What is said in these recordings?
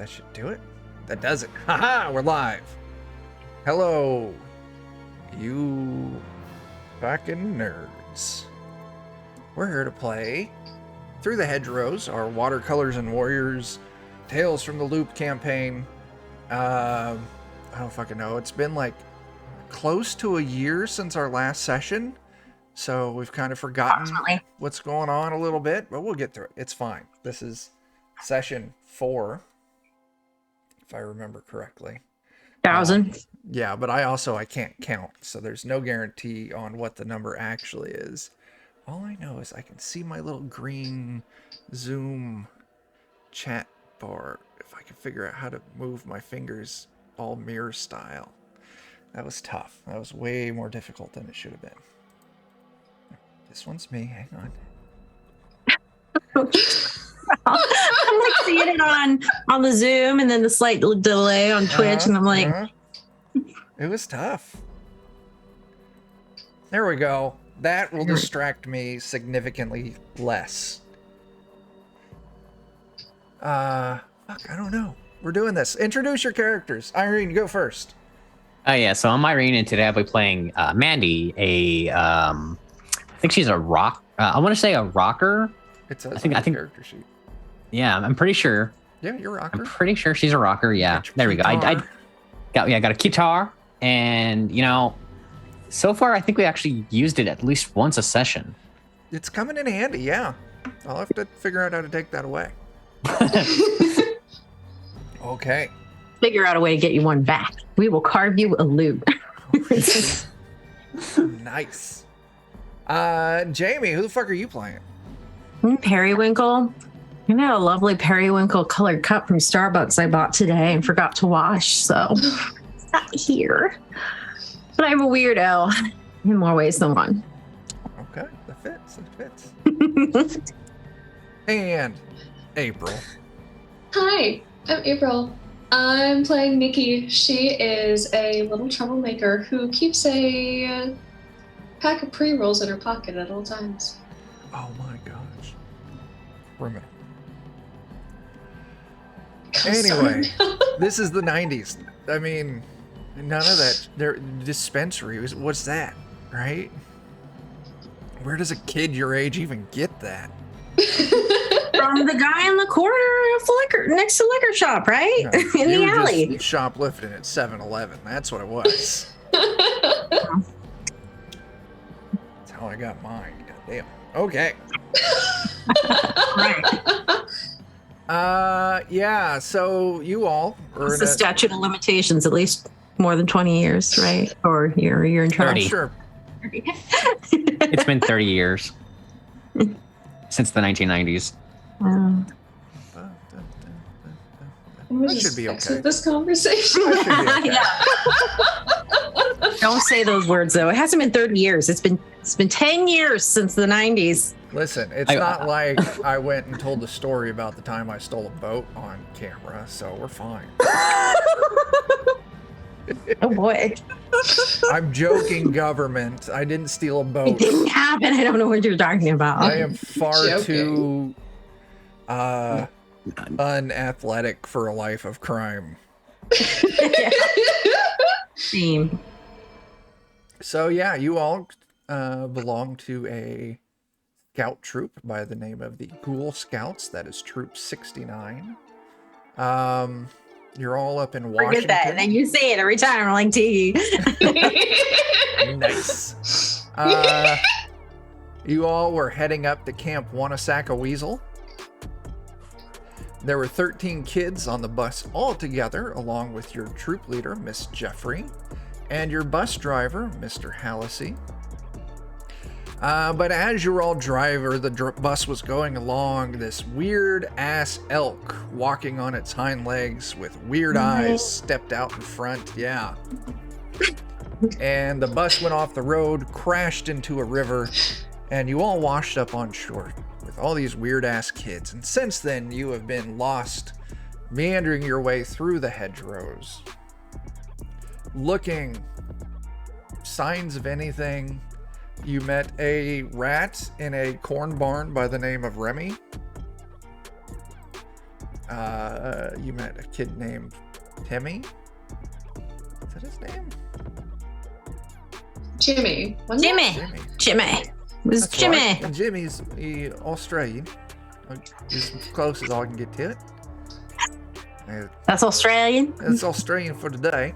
that should do it. That does it. Haha, we're live. Hello, you fucking nerds. We're here to play Through the Hedgerows, our Watercolors and Warriors Tales from the Loop campaign. I don't fucking know. It's been like close to a year since our last session, so we've kind of forgotten what's going on a little bit, but we'll get through it. It's fine. This is session 4, if I remember correctly. 1,000. Yeah, but I can't count, so there's no guarantee on what the number actually is. All I know is I can see my little green Zoom chat bar if I can figure out how to move my fingers all mirror style. That was tough. That was way more difficult than it should have been. This one's me. Hang on. I'm like seeing it on the Zoom and then the slight delay on Twitch, and I'm like, it was tough. There we go. That will distract me significantly less. Fuck, I don't know. We're doing this. Introduce your characters. Irene, go first. Oh yeah, so I'm Irene, and today I'll be playing Mandy, I think she's a rock. I want to say a rocker. It says I think character sheet. Yeah, I'm pretty sure. Yeah, you're a rocker. I'm pretty sure she's a rocker. Yeah, there we go. I got a guitar, and so far I think we actually used it at least once a session. It's coming in handy. Yeah, I'll have to figure out how to take that away. Okay. figure out a way to get you one back. We will carve you a loot. Nice. Jamie, who the fuck are you playing? Periwinkle. I got a lovely periwinkle colored cup from Starbucks I bought today and forgot to wash, so it's not here. But I'm a weirdo in more ways than one. Okay, that fits. And April. Hi, I'm April. I'm playing Nikki. She is a little troublemaker who keeps a pack of pre-rolls in her pocket at all times. Oh my gosh. Criminal. Anyway, this is the 90s. I mean, none of that. Dispensary, what's that, right? Where does a kid your age even get that? From the guy in the corner of liquor, next to liquor shop, right? No, in the alley. Just shoplifting at 7-Eleven. That's what it was. That's how I got mine. Goddamn. Okay. Right. Yeah, so you all are It's the statute of limitations, at least more than 20 years, right? Or you're in trouble. 30. Sure. It's been 30 years since the 1990s. That should be okay. Exit this conversation. That should be okay. Yeah. Don't say those words though. It hasn't been 30 years. It's been 10 years since the 90s. Listen, it's not like I went and told the story about the time I stole a boat on camera, so we're fine. Oh boy. I'm joking, government. I didn't steal a It boat. didn't happen. I don't know what you're talking about. I am far too unathletic for a life of crime. Same. So yeah, you all belong to a scout troop by the name of the Ghoul Scouts. That is Troop 69. You're all up in Washington. Forget that. And then you say it every time. I'm like, T. Nice. You all were heading up to Camp Wanasaka-Weasel. There were 13 kids on the bus all together, along with your troop leader, Miss Jeffrey, and your bus driver, Mr. Hallisey. But as you're all the bus was going along, this weird-ass elk walking on its hind legs with weird eyes stepped out in front. Yeah. And the bus went off the road, crashed into a river, and you all washed up on shore with all these weird-ass kids. And since then, you have been lost, meandering your way through the hedgerows, looking, signs of anything. You met a rat in a corn barn by the name of Remy. You met a kid named Timmy. Is that his name? Jimmy. Wasn't it? Jimmy. It was That's Jimmy. right. And Jimmy's Australian. As close as I can get to it. That's Australian. It's Australian for today.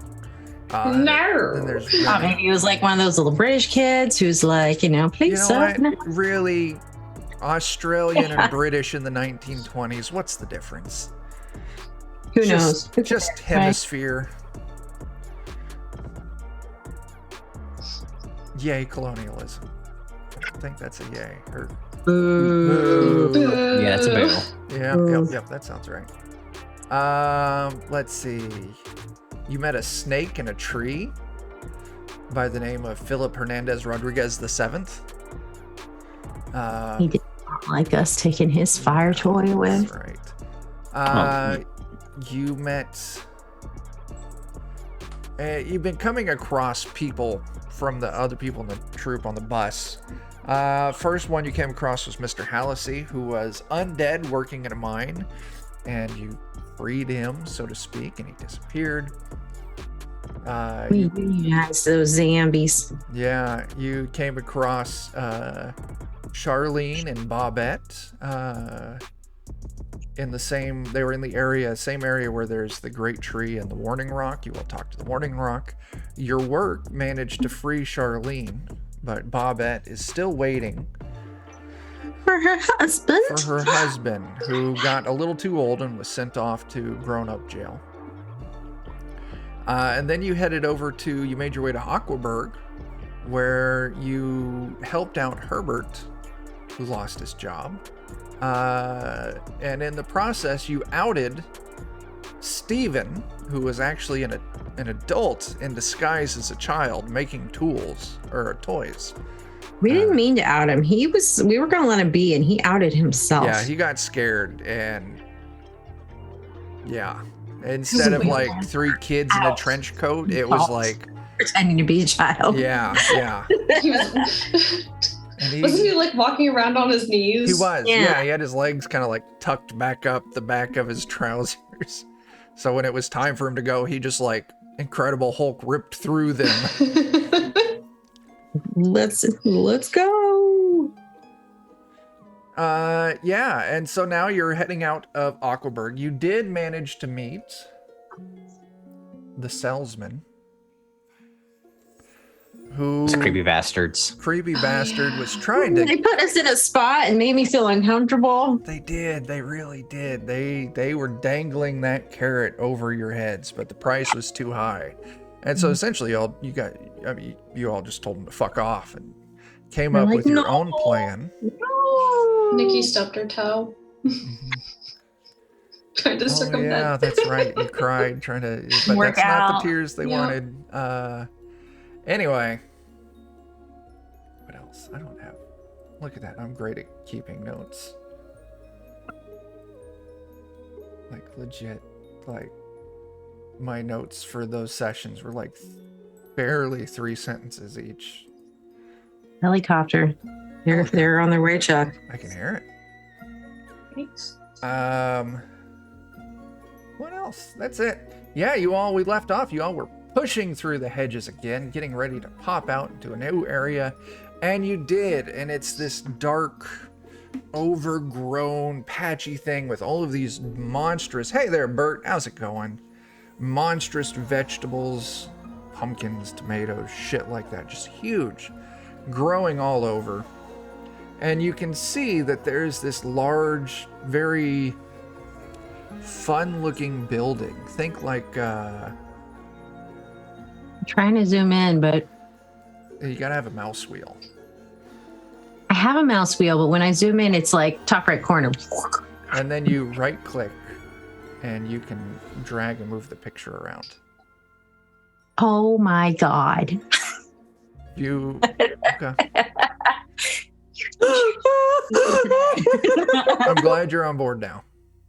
No. Then there's Oh, maybe he was like one of those little British kids who's like, please what? Really, Australian and British in the 1920s. What's the difference? Who knows? Just hemisphere. Yay, colonialism. I think that's a yay. Or Boo. boo. Yeah, that's a boo. Yep, that sounds right. Let's see. You met a snake in a tree by the name of Philip Hernandez Rodriguez VII. He did not like us taking his fire toy away. That's right. You met... you've been coming across people from the other people in the troop on the bus. First one you came across was Mr. Hallisey, who was undead working in a mine, and you freed him, so to speak, and he disappeared. Yes, those zombies. Yeah, you came across Charlene and Bobbette they were in the same area where there's the Great Tree and the Warning Rock. You all talked to the Warning Rock. Your work managed to free Charlene, but Bobbette is still waiting For her husband? for her husband, who got a little too old and was sent off to grown-up jail. And then you made your way to Aquaburg, where you helped out Herbert, who lost his job. And in the process, you outed Steven, who was actually an adult in disguise as a child, making toys. We didn't mean to out him. We were going to let him be, and he outed himself. Yeah, he got scared, and yeah. Instead of like 3 kids in a trench coat, it was like pretending to be a child. Yeah. He was, wasn't he like walking around on his knees? He was. Yeah. Yeah, he had his legs kind of like tucked back up the back of his trousers. So when it was time for him to go, he just like Incredible Hulk ripped through them. Let's go. Yeah, and so now you're heading out of Aquaburg. You did manage to meet the salesman, who Those creepy bastards. Was trying to... They put us in a spot and made me feel uncomfortable. They did. They really did. They were dangling that carrot over your heads, but the price was too high. And so essentially you all just told them to fuck off and came up with your own plan. No. Nikki stubbed her toe. Trying to circumvent. Yeah, that's right. You cried trying to... But Work that's not out. the tears they wanted. Anyway. What else? I don't have... Look at that. I'm great at keeping notes. Like, legit. Like, my notes for those sessions were like barely 3 sentences each. Helicopter. They're on their way, Chuck. I can hear it. Thanks. What else? That's it. Yeah, we left off. You all were pushing through the hedges again, getting ready to pop out into a new area. And you did. And it's this dark, overgrown, patchy thing with all of these monstrous... Hey there, Bert. How's it going? Monstrous vegetables, pumpkins, tomatoes, shit like that. Just huge. Growing all over. And you can see that there's this large, very fun-looking building. Think like... I'm trying to zoom in, but... You gotta have a mouse wheel. I have a mouse wheel, but when I zoom in, it's like top right corner. And then you right-click, and you can drag and move the picture around. Oh my God. Okay. I'm glad you're on board now.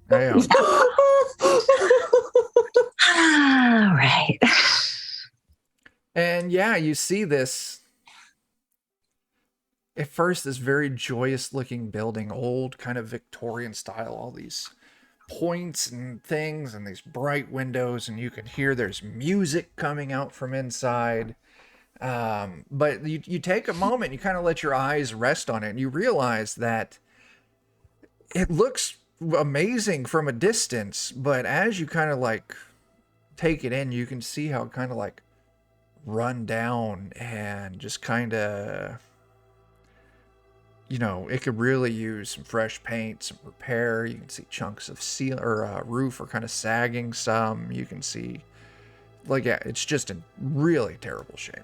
I am. All right. And yeah, you see this. At first, this very joyous looking building, old kind of Victorian style, all these points and things and these bright windows, and you can hear there's music coming out from inside. But you take a moment, you kind of let your eyes rest on it, and you realize that it looks amazing from a distance, but as you kind of like take it in, you can see how it kind of like run down and just kind of, you know, it could really use some fresh paint, some repair. You can see chunks of roof are kind of sagging some. You can see, like, yeah, it's just in really terrible shape.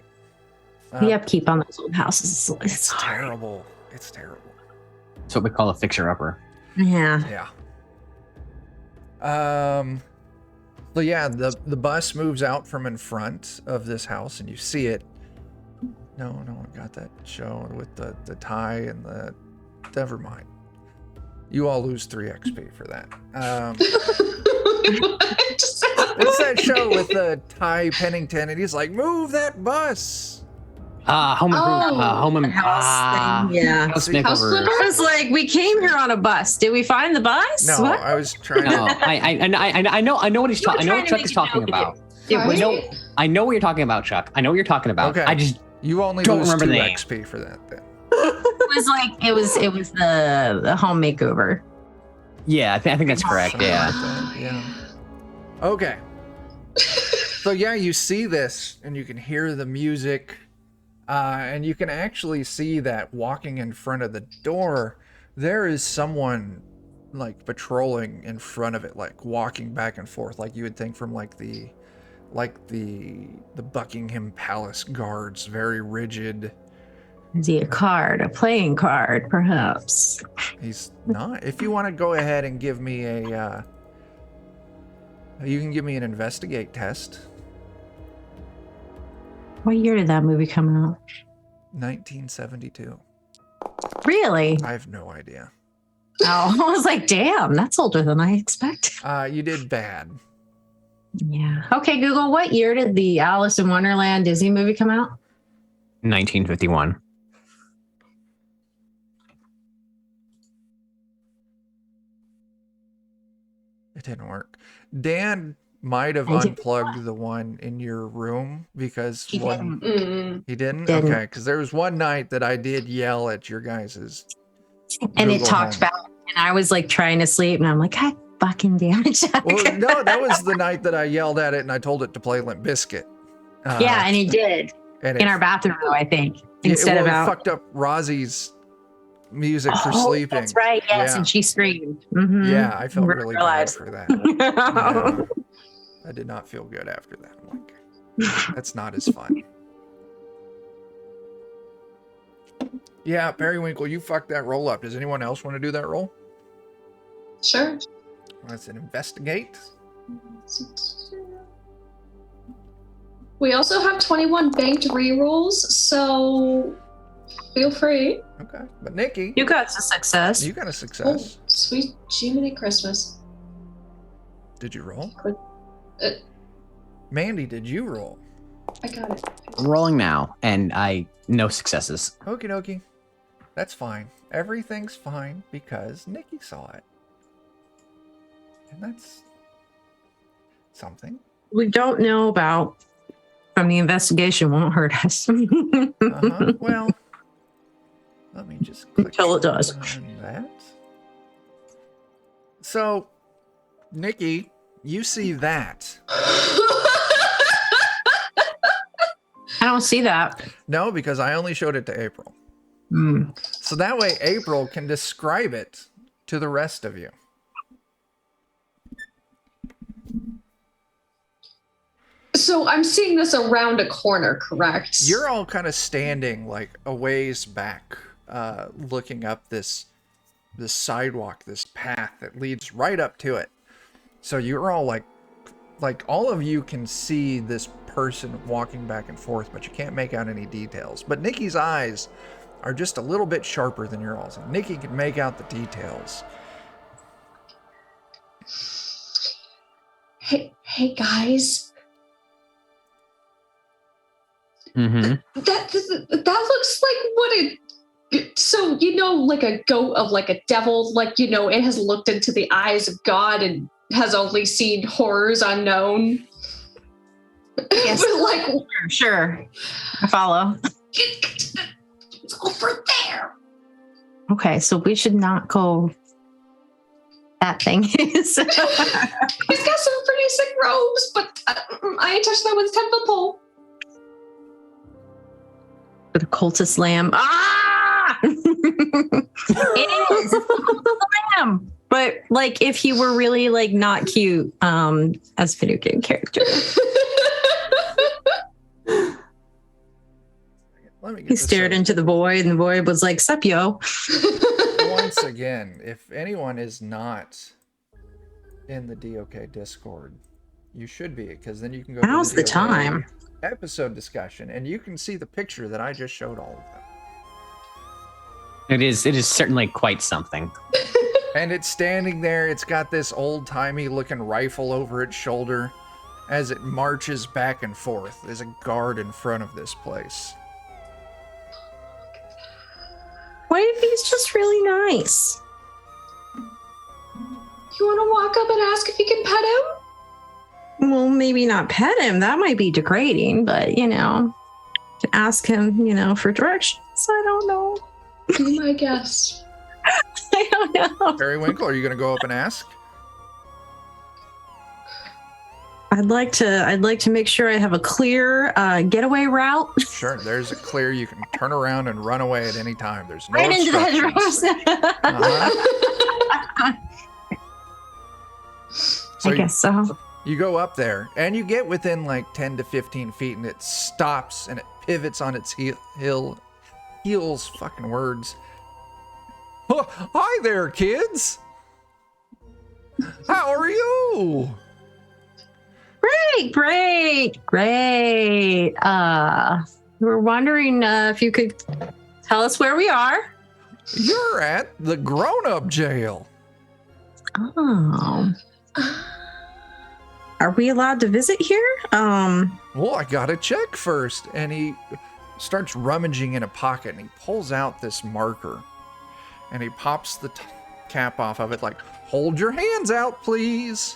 The upkeep on those old houses it's hard. Terrible. It's terrible. That's what we call a fixer-upper. Yeah. So yeah, the bus moves out from in front of this house, and you see it. No one got that show with the tie and the. Never mind. You all lose 3 XP for that. It's that show with the Ty Pennington, and he's like, "Move that bus." Home yeah. house makeover. I was like, we came here on a bus. Did we find the bus? No, What? I was trying No, to. I know what he's talking. I know what Chuck is talking about. I know what you're talking about, Chuck. I know what you're talking about. Okay. I just You only don't lose remember 2 the name. XP for that then. It was the home makeover. yeah, I think that's correct. Something Yeah. like that, yeah. Okay. So yeah, you see this, and you can hear the music, and you can actually see that walking in front of the door, there is someone like patrolling in front of it, like walking back and forth, like you would think from like the Buckingham Palace guards, very rigid. Is he a playing card, perhaps? He's not. If you want to go ahead and give me a, you can give me an investigate test. What year did that movie come out? 1972. Really? I have no idea. Oh, I was like, damn, that's older than I expected. You did bad. Yeah. Okay, Google, what year did the Alice in Wonderland Disney movie come out? 1951. It didn't work. Dan might have unplugged the one in your room because he didn't. Didn't. Okay, because there was one night that I did yell at your guys's. And Google it talked Home. about, and I was like trying to sleep, and I'm like, God fucking damn it, Chuck. Well, no, that was the night that I yelled at it and I told it to play Limp Bizkit. Yeah, and he did and in our bathroom, though, I think, instead of out. It fucked up Rozzie's music for sleeping. That's right. Yes, Yeah. and she screamed. Mm-hmm. Yeah, I felt really bad Realized. for that. Yeah. I did not feel good after that. I'm like, that's not as fun. Yeah, Periwinkle, you fucked that roll up. Does anyone else want to do that roll? Sure. Let's investigate. We also have 21 banked rerolls, so feel free. Okay, but Nikki, You got a success. you got a Oh, success. sweet Jiminy Christmas. Did you roll? Uh, Mandy, did you roll? I got it. I'm rolling now, and no successes. Okie dokie. That's fine. Everything's fine because Nikki saw it. And that's something. We don't know about from the investigation won't hurt us. Uh-huh. Well, let me just click Until it does. on that. So, Nikki, you see that. I don't see that. No, because I only showed it to April. Mm. So that way April can describe it to the rest of you. So I'm seeing this around a corner, correct? You're all kind of standing like a ways back, looking up this sidewalk, this path that leads right up to it. So you're all like all of you can see this person walking back and forth, but you can't make out any details. But Nikki's eyes are just a little bit sharper than your all's. Nikki can make out the details. Hey guys. Mm-hmm. That looks like what So, like a goat of like a devil, like, it has looked into the eyes of God and has only seen horrors unknown. Yes. But like, Sure. I follow. it's over there. Okay, so we should not go. That thing is. He's got some pretty sick robes, but I ain't touched that with a 10-foot pole. The Cultist Lamb. Ah! It is. It's a lamb. But like, if he were really like not cute, as Finucane character. Let me get He this stared straight. into the void, and the void was like, "Sup, yo." Once again, if anyone is not in the DOK Discord, you should be, because then you can go Now's to the DOK time. episode discussion, and you can see the picture that I just showed all of them. It is certainly quite something. And it's standing there, it's got this old-timey looking rifle over its shoulder. As it marches back and forth, there's a guard in front of this place. What if he's just really nice? You want to walk up and ask if you can pet him? Well, maybe not pet him. That might be degrading, but to ask him, for directions. I don't know. Be my guest. I don't know. Periwinkle, are you going to go up and ask? I'd like to make sure I have a clear getaway route. Sure, there's a clear. You can turn around and run away at any time. There's no Right into the obstructions. hedgerows. Uh-huh. So I guess so. you go up there, and you get within like 10 to 15 feet, and it stops, and it pivots on its heels, fucking words. Oh, hi there, kids! How are you? Great. We're wondering if you could tell us where we are. You're at the grown-up jail. Oh. Are we allowed to visit here? Well, I gotta check first. And he starts rummaging in a pocket, and he pulls out this marker. And he pops the cap off of it like, hold your hands out, please.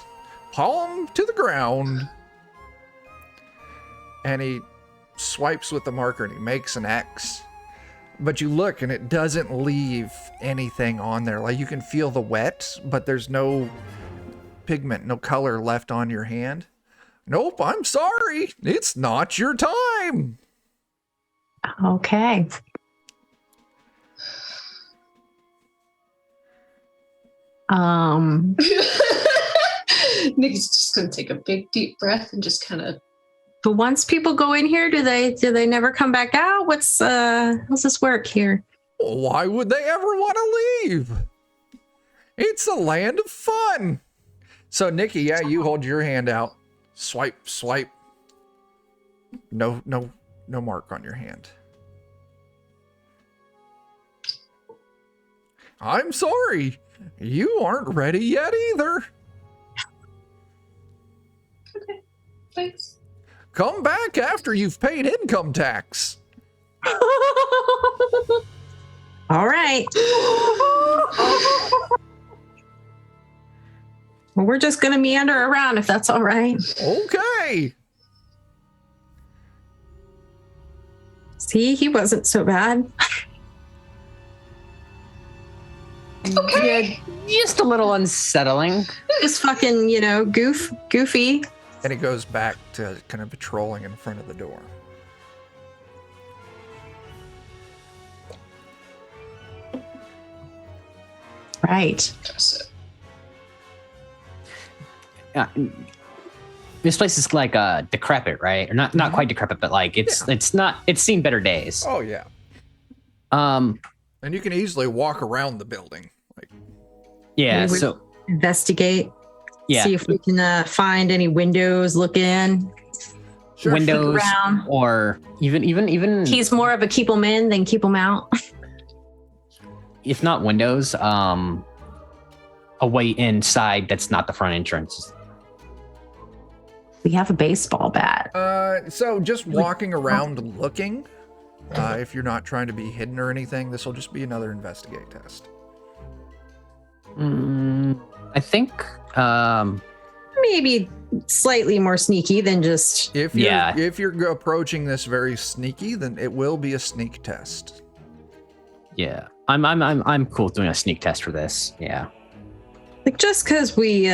Palm to the ground. And he swipes with the marker, and he makes an X. But you look, and it doesn't leave anything on there. Like, you can feel the wet, but there's no pigment, no color left on your hand. Nope, I'm sorry. It's not your time. Okay. Nick's just gonna take a big deep breath and just kind of. But once people go in here, do they never come back out? How's this work here? Why would they ever want to leave? It's a land of fun. So, Nikki, yeah, you hold your hand out. Swipe. No mark on your hand. I'm sorry. You aren't ready yet either. Okay, thanks. Come back after you've paid income tax. All right. Well, we're just going to meander around if that's all right. Okay. See, he wasn't so bad. Okay. Just a little unsettling. Just fucking, goofy. And he goes back to kind of patrolling in front of the door. Right. That's it. This place is like decrepit, right? Or not quite decrepit, but like it's seen better days. Oh, yeah. Um, And you can easily walk around the building. Like, yeah. We would So investigate. yeah, See if we can find any windows, look in. sure, windows around. or even He's more of a keep them in than keep them out. if not windows, a way inside that's not the front entrance. We have a baseball bat. So just walking around looking, If you're not trying to be hidden or anything, this will just be another investigate test. I think. Maybe slightly more sneaky than just. If you're approaching this very sneaky, then it will be a sneak test. Yeah, I'm cool doing a sneak test for this. Yeah. Like, just because we,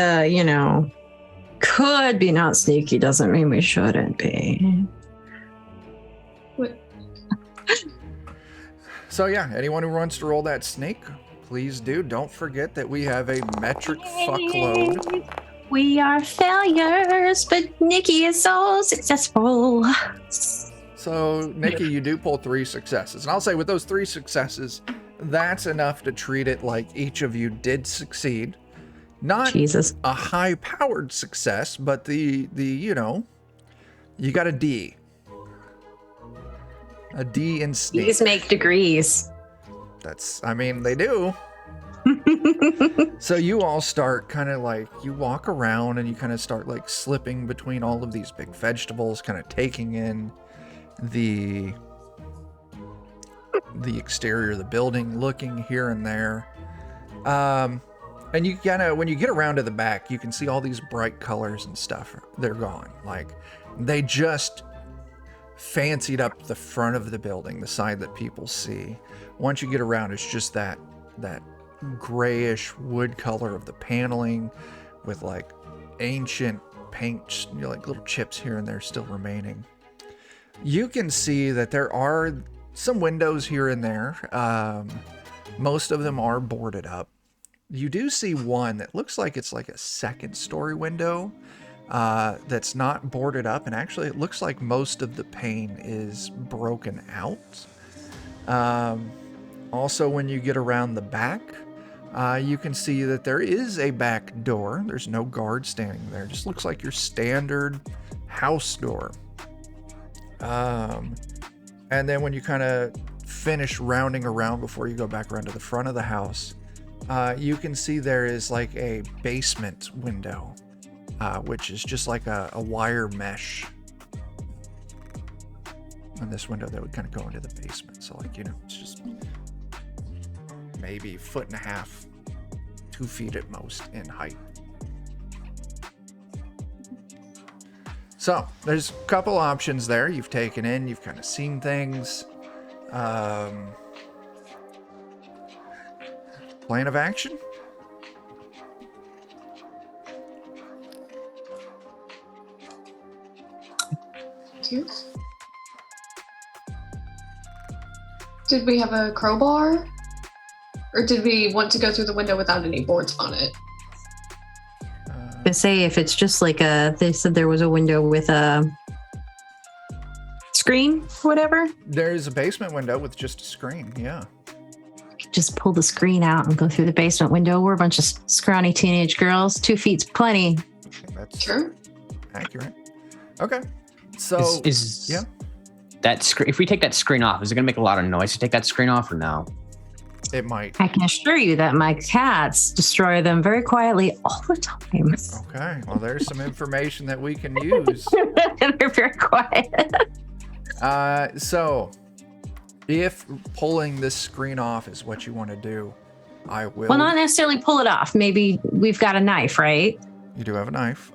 could be not sneaky doesn't mean we shouldn't be. What? So yeah, anyone who wants to roll that snake, please do. Don't forget that we have a metric fuckload. We are failures, but Nikki is so successful. So, Nikki, you do pull 3 successes. And I'll say with those 3 successes, that's enough to treat it like each of you did succeed. Not Jesus. a high-powered success, but the you got a D. A D in sneak. These make degrees. They do. So you all start kind of like, you walk around and you kind of start like slipping between all of these big vegetables, kind of taking in the exterior of the building, looking here and there. And you kind of, when you get around to the back, you can see all these bright colors and stuff. They're gone. Like, they just fancied up the front of the building, the side that people see. Once you get around, it's just that grayish wood color of the paneling with like ancient paint, like little chips here and there still remaining. You can see that there are some windows here and there. Most of them are boarded up. You do see one that looks like it's like a 2nd story window that's not boarded up, and actually it looks like most of the pane is broken out. Also, when you get around the back, you can see that there is a back door. There's no guard standing there. It just looks like your standard house door. And then when you kind of finish rounding around before you go back around to the front of the house, you can see there is like a basement window, which is just like a wire mesh on this window that would kind of go into the basement. So like, it's just maybe 1.5 feet, 2 feet at most in height. So there's a couple options there. You've taken in, you've kind of seen things. Plan of action? Cheers. Did we have a crowbar? Or did we want to go through the window without any boards on it? To say if it's just like they said there was a window with a screen, whatever. There's a basement window with just a screen, yeah. Just pull the screen out and go through the basement window. We're a bunch of scrawny teenage girls. 2 feet's plenty. That's Sure. accurate. Okay. So yeah. That screen, if we take that screen off, is it going to make a lot of noise to take that screen off or no? It might. I can assure you that my cats destroy them very quietly all the time. Okay. Well, there's some information that we can use. They're very quiet. So if pulling this screen off is what you want to do, I will. Well, not necessarily pull it off. Maybe we've got a knife, right? You do have a knife.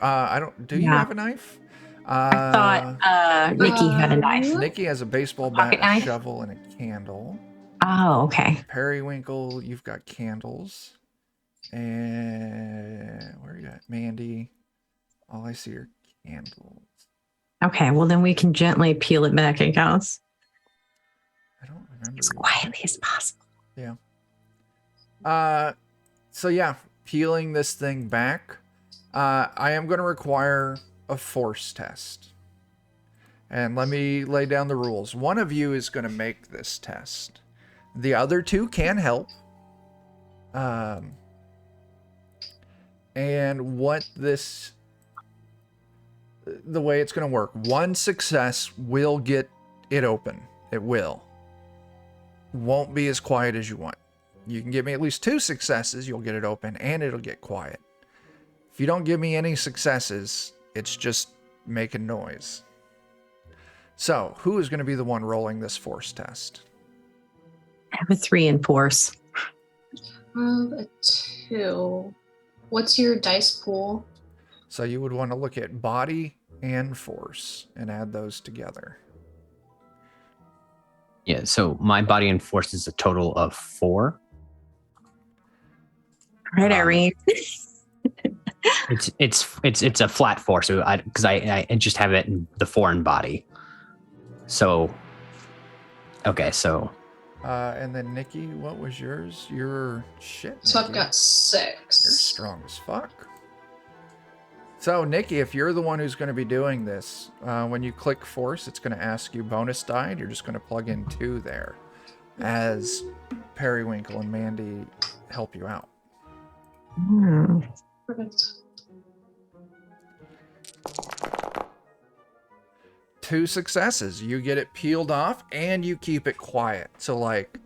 Do you have a knife? I thought Nikki had a knife. Nikki has a baseball bat, a knife? shovel, and a candle. Oh, okay. Periwinkle, you've got candles. And where you at? Mandy. All I see are candles. Okay, well then we can gently peel it back, I guess. I don't remember. As quietly as possible. Yeah. So yeah, peeling this thing back. I am going to require a force test. And let me lay down the rules. One of you is going to make this test. The other two can help. And the way it's going to work, one success will get it open. It will. Won't be as quiet as you want. You can give me at least 2 successes, you'll get it open, and it'll get quiet. If you don't give me any successes, it's just making noise. So, who is going to be the one rolling this force test? I have a 3 in force. A 2. What's your dice pool? So you would want to look at body and force and add those together. Yeah, so my body and force is a total of 4. Right, Irene. It's a flat 4, so because I just have it in the 4 in body. So, okay, so. And then Nikki, what was yours? Your shit. So Nikki. I've got 6. You're strong as fuck. So Nikki, if you're the one who's going to be doing this, when you click force, it's going to ask you bonus die, and you're just going to plug in 2 there, as Periwinkle and Mandy help you out. Perfect. 2 successes. You get it peeled off and you keep it quiet. So like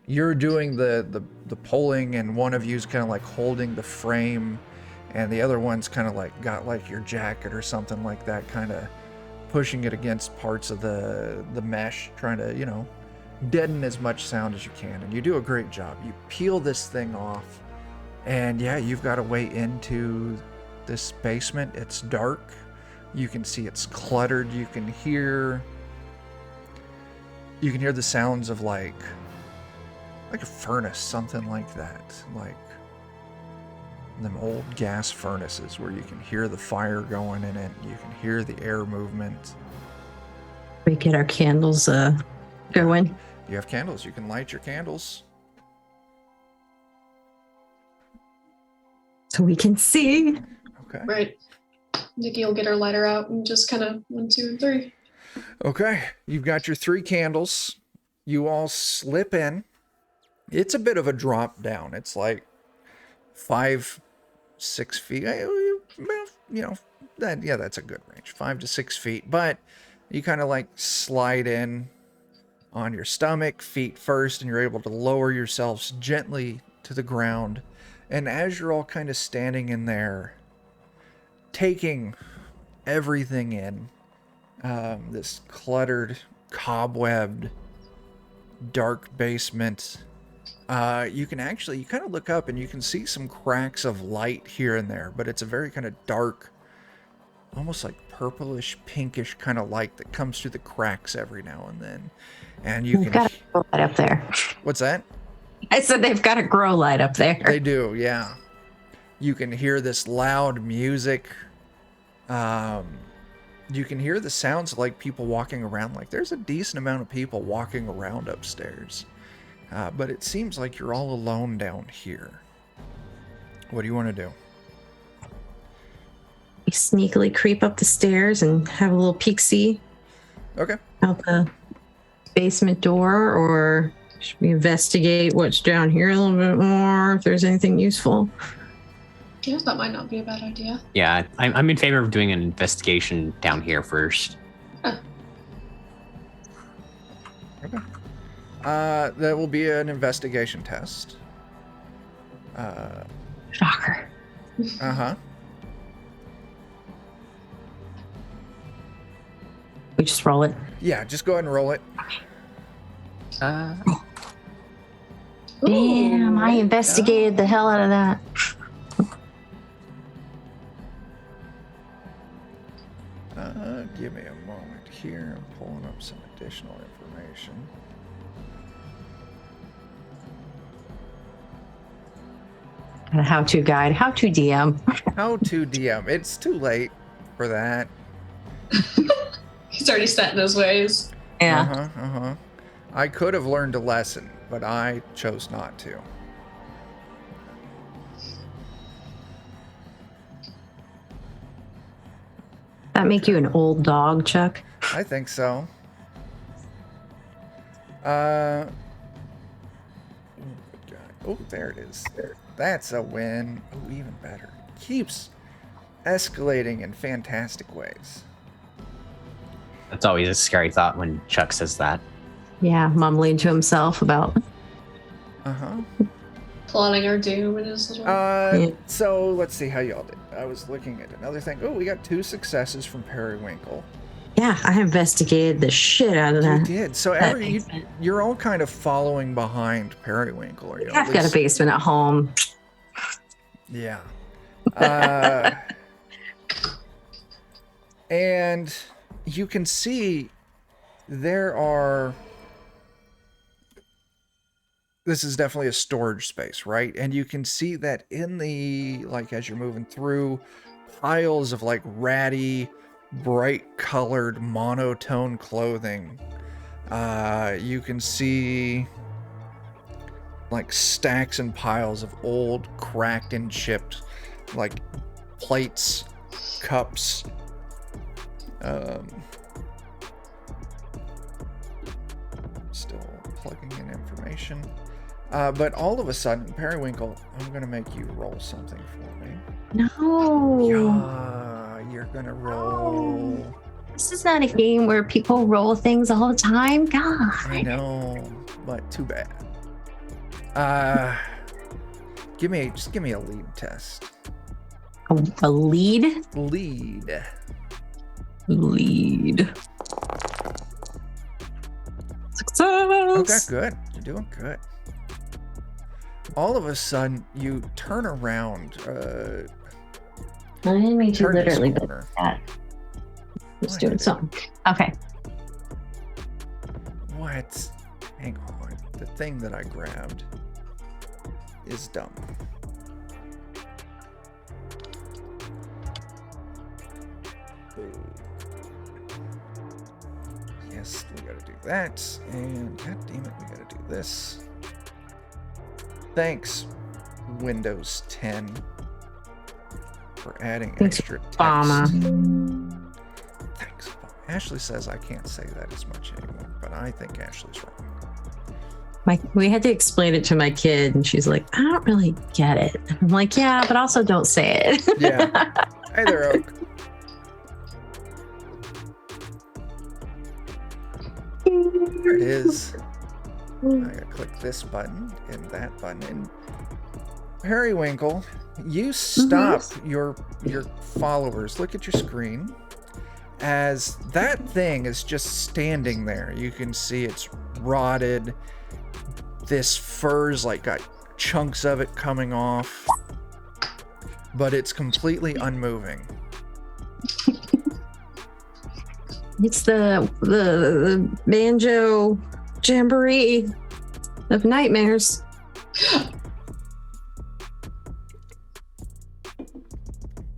you're doing the pulling and one of you's kind of like holding the frame and the other one's kind of like got like your jacket or something like that, kind of pushing it against parts of the mesh, trying to, you know, deaden as much sound as you can. And you do a great job. You peel this thing off and yeah, you've got a way into this basement. It's dark. You can see it's cluttered. You can hear the sounds of like a furnace, something like that. Like them old gas furnaces where you can hear the fire going in it. You can hear the air movement. We get our candles going. You have candles. You can light your candles. So we can see. Okay. Right. Nikki will get her lighter out and just kind of 1, 2, and 3. Okay. You've got your 3 candles. You all slip in. It's a bit of a drop down. It's like 5, 6 feet. You know, that's a good range. 5 to 6 feet. But you kind of like slide in on your stomach, feet first, and you're able to lower yourselves gently to the ground. And as you're all kind of standing in there, taking everything in, this cluttered, cobwebbed, dark basement, you kind of look up and you can see some cracks of light here and there, but it's a very kind of dark, almost like purplish, pinkish kind of light that comes through the cracks every now and then. And you We've can... got a grow light up there. What's that? I said they've got a grow light up there. They do, yeah. You can hear this loud music. You can hear the sounds of like people walking around. Like there's a decent amount of people walking around upstairs. But it seems like you're all alone down here. What do you want to do? We sneakily creep up the stairs and have a little peek-see Okay. out the basement door, or should we investigate what's down here a little bit more, if there's anything useful? Yeah, that might not be a bad idea. Yeah, I'm in favor of doing an investigation down here first. Okay. That will be an investigation test. Shocker. Uh-huh. We just roll it. Yeah, just go ahead and roll it. Damn, I investigated the hell out of that. Give me a moment here. I'm pulling up some additional information. A how-to guide, how-to DM. How to DM. It's too late for that. He's already set in his ways. Yeah. Uh-huh. I could have learned a lesson, but I chose not to. That make you an old dog, Chuck? I think so. Oh, there it is. That's a win. Oh, even better. Keeps escalating in fantastic ways. That's always a scary thought when Chuck says that. Yeah, mumbling to himself about... Uh-huh. Plotting our doom in his little... So let's see how y'all did. I was looking at another thing. Oh, we got 2 successes from Periwinkle. Yeah, I investigated the shit out of You that. did. So that basement. you're all kind of following behind Periwinkle. Or, I've got a basement at home. Yeah. And you can see this is definitely a storage space, right? And you can see that in the, like, as you're moving through, piles of, like, ratty, bright colored, monotone clothing. You can see, like, stacks and piles of old, cracked and chipped, like, plates, cups, still plugging in information. But all of a sudden, Periwinkle, I'm gonna make you roll something for me. No. Yeah, you're gonna roll. This is not a game where people roll things all the time. God. I know, but too bad. Just give me a lead test. A lead? Lead. Success. Okay, good. You're doing good. All of a sudden, you turn around. I didn't mean to turn this literally, but corner. that was What? doing something. Okay. What? Hang on. The thing that I grabbed is dumb. Yes, we gotta do that. And god damn it, we gotta do this. Thanks, Windows 10, for adding Thanks, extra text. Obama. Thanks. Ashley says I can't say that as much anymore, but I think Ashley's wrong. We had to explain it to my kid, and she's like, I don't really get it. I'm like, yeah, but also don't say it. Yeah. Hey there, Oak. There it is. I gotta click this button and that button. And Periwinkle, you stop your followers. Look at your screen. As that thing is just standing there, you can see it's rotted. This fur's like got chunks of it coming off, but it's completely unmoving. It's the banjo jamboree of nightmares.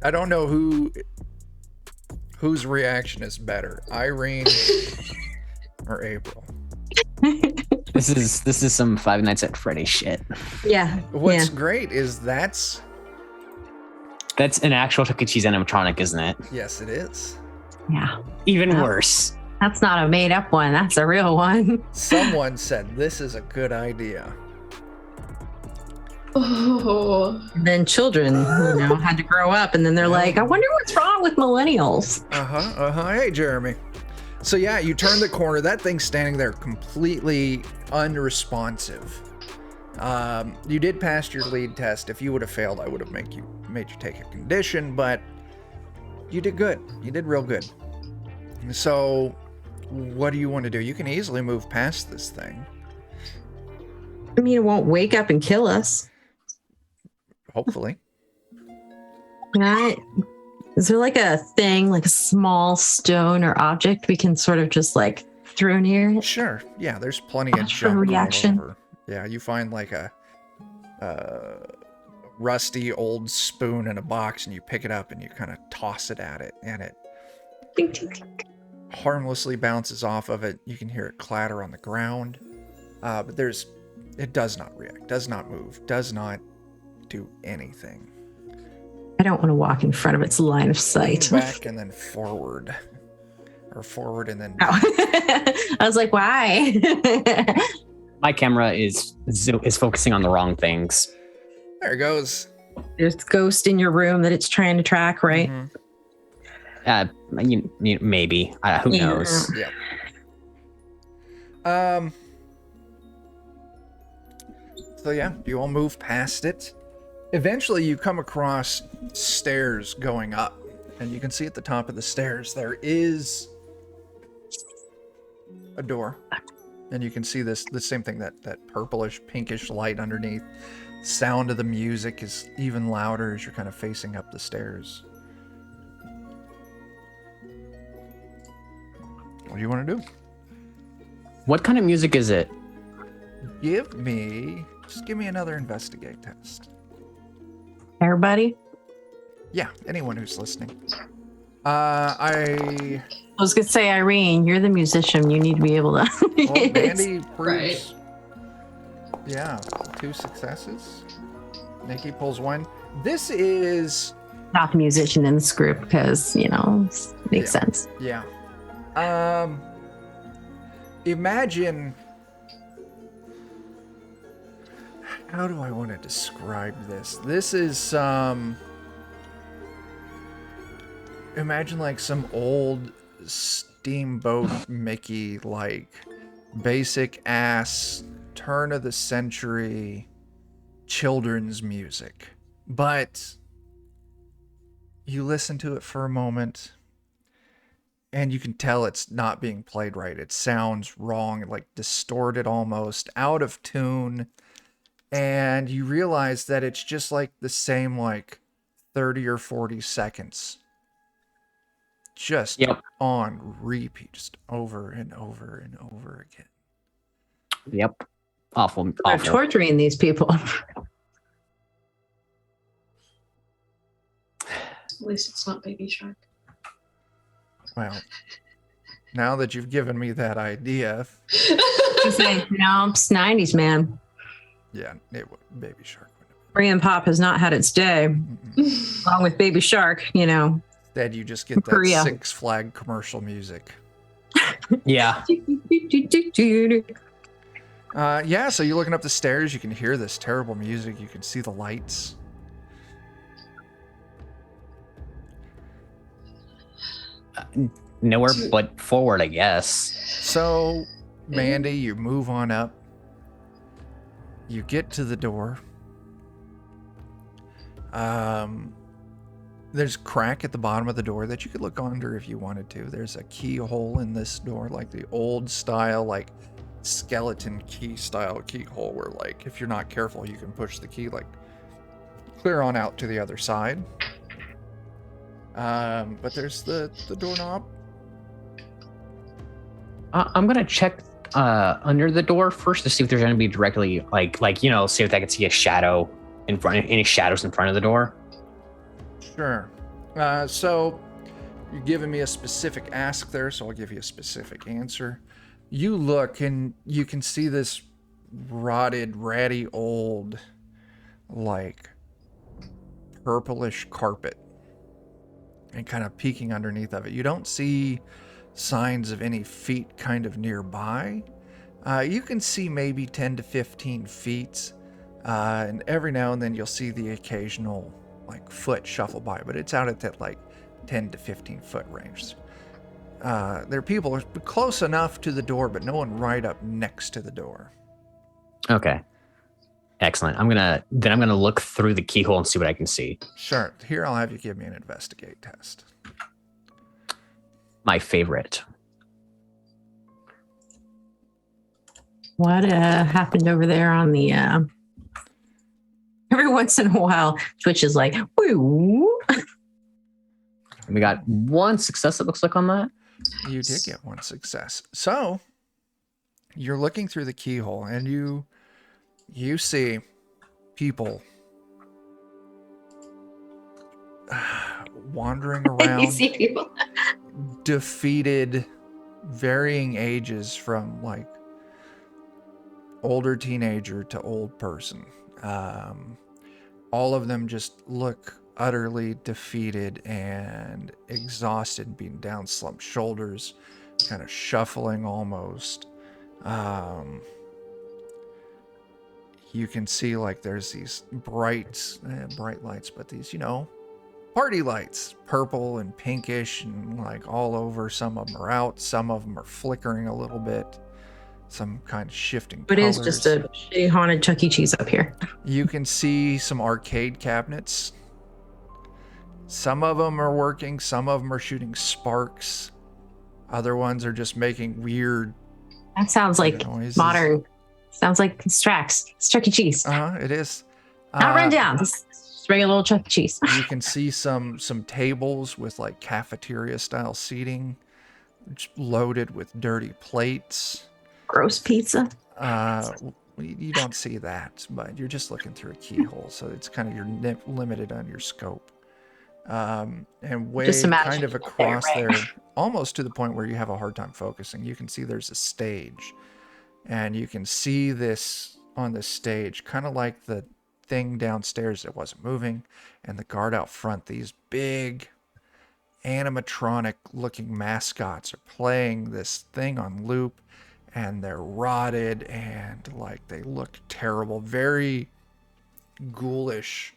I don't know whose reaction is better, Irene or April. This is some Five Nights at Freddy's shit. Yeah. What's great is that's an actual Chuck E. Cheese animatronic, isn't it? yes, it is. Yeah. Even Oh. worse. That's not a made up one. That's a real one. Someone said this is a good idea. Oh. And then children, had to grow up, and then they're like, I wonder what's wrong with millennials. Hey, Jeremy. So yeah, you turn the corner. That thing's standing there completely unresponsive. You did pass your lead test. If you would have failed, I would have made you take a condition, but you did good. You did real good. So what do you want to do? You can easily move past this thing. I mean, it won't wake up and kill us. Hopefully. Right? Is there like a thing, like a small stone or object we can sort of just like throw near it? Sure. Yeah, there's plenty of Watch for junk all reaction. over. Yeah, you find like a rusty old spoon in a box, and you pick it up and you kind of toss it at it, and it Tink, tink, tink. harmlessly bounces off of it. You can hear it clatter on the ground, but it does not react, does not move, does not do anything. I don't want to walk in front of its line of sight. Back and then forward, or forward and then Oh. I was like, why? My camera is focusing on the wrong things. there it goes. There's a ghost in your room that it's trying to track, right? Mhm. Maybe. Who Yeah. knows? Yeah. So yeah, you all move past it. Eventually, you come across stairs going up, and you can see at the top of the stairs there is a door, and you can see the same thing, that purplish, pinkish light underneath. Sound of the music is even louder as you're kind of facing up the stairs. What do you want to do? What kind of music is it? Just give me another investigate test. Everybody? Yeah, anyone who's listening. I was gonna say, Irene, you're the musician. You need to be able to. Well, Mandy proves. Right. Yeah, 2 successes. Nikki pulls 1. This is Not the musician in this group because makes sense. Yeah. Imagine. How do I want to describe this? This is imagine like some old Steamboat Mickey, like basic ass turn of the century children's music. But you listen to it for a moment and you can tell it's not being played right. It sounds wrong, like distorted almost, out of tune. And you realize that it's just like the same like 30 or 40 seconds. Just on repeat, just over and over and over again. Yep. Awful. They're torturing these people. At least it's not Baby Shark. Well, now that you've given me that idea. It's 90s, man. Yeah, it would. Baby Shark would have. Korean pop has not had its day. Along with Baby Shark, Instead, you just get that Korea. Six Flag commercial music. Yeah. Yeah, so you're looking up the stairs. You can hear this terrible music. You can see the lights. Nowhere but forward, I guess. So, Mandy, you move on up. You get to the door. There's a crack at the bottom of the door that you could look under if you wanted to. There's a keyhole in this door, like the old style, like skeleton key style keyhole, where like if you're not careful, you can push the key like clear on out to the other side. But there's the doorknob. I'm gonna check under the door first to see if there's gonna be directly see if I can see a shadow in front, any shadows in front of the door. Sure. So you're giving me a specific ask there, so I'll give you a specific answer. You look and you can see this rotted, ratty old, like purplish carpet, and kind of peeking underneath of it. You don't see signs of any feet kind of nearby. You can see maybe 10 to 15 feet, and every now and then you'll see the occasional like foot shuffle by, but it's out at that like 10 to 15 foot range. There are people close enough to the door, but no one right up next to the door. Okay. Excellent. I'm gonna look through the keyhole and see what I can see. Sure. Here, I'll have you give me an investigate test. My favorite. What happened over there on the every once in a while Twitch is like, woo. We got 1 success, it looks like, on that. You did get 1 success. So you're looking through the keyhole and you see people wandering around. You see people. Defeated, varying ages from like older teenager to old person. All of them just look utterly defeated and exhausted, being down, slumped shoulders, kind of shuffling almost. You can see like there's these bright lights, but these, party lights, purple and pinkish and like all over. Some of them are out, some of them are flickering a little bit, some kind of shifting It colors. is just a shitty haunted Chuck E. Cheese up here. You can see some arcade cabinets. Some of them are working, some of them are shooting sparks. Other ones are just making weird That sounds like noises. modern. Sounds like it's tracks. It's Chuck E. Cheese. It is. Not run down. Just regular old Chuck E. Cheese. You can see some tables with like cafeteria style seating, loaded with dirty plates. Gross pizza. You don't see that, but you're just looking through a keyhole, so it's kind of you're limited on your scope. And way Just imagine kind of it across there, right? there, almost to the point where you have a hard time focusing. You can see there's a stage, and you can see this on the stage, kind of like the thing downstairs that wasn't moving, and the guard out front. These big animatronic looking mascots are playing this thing on loop, and they're rotted and like they look terrible, very ghoulish,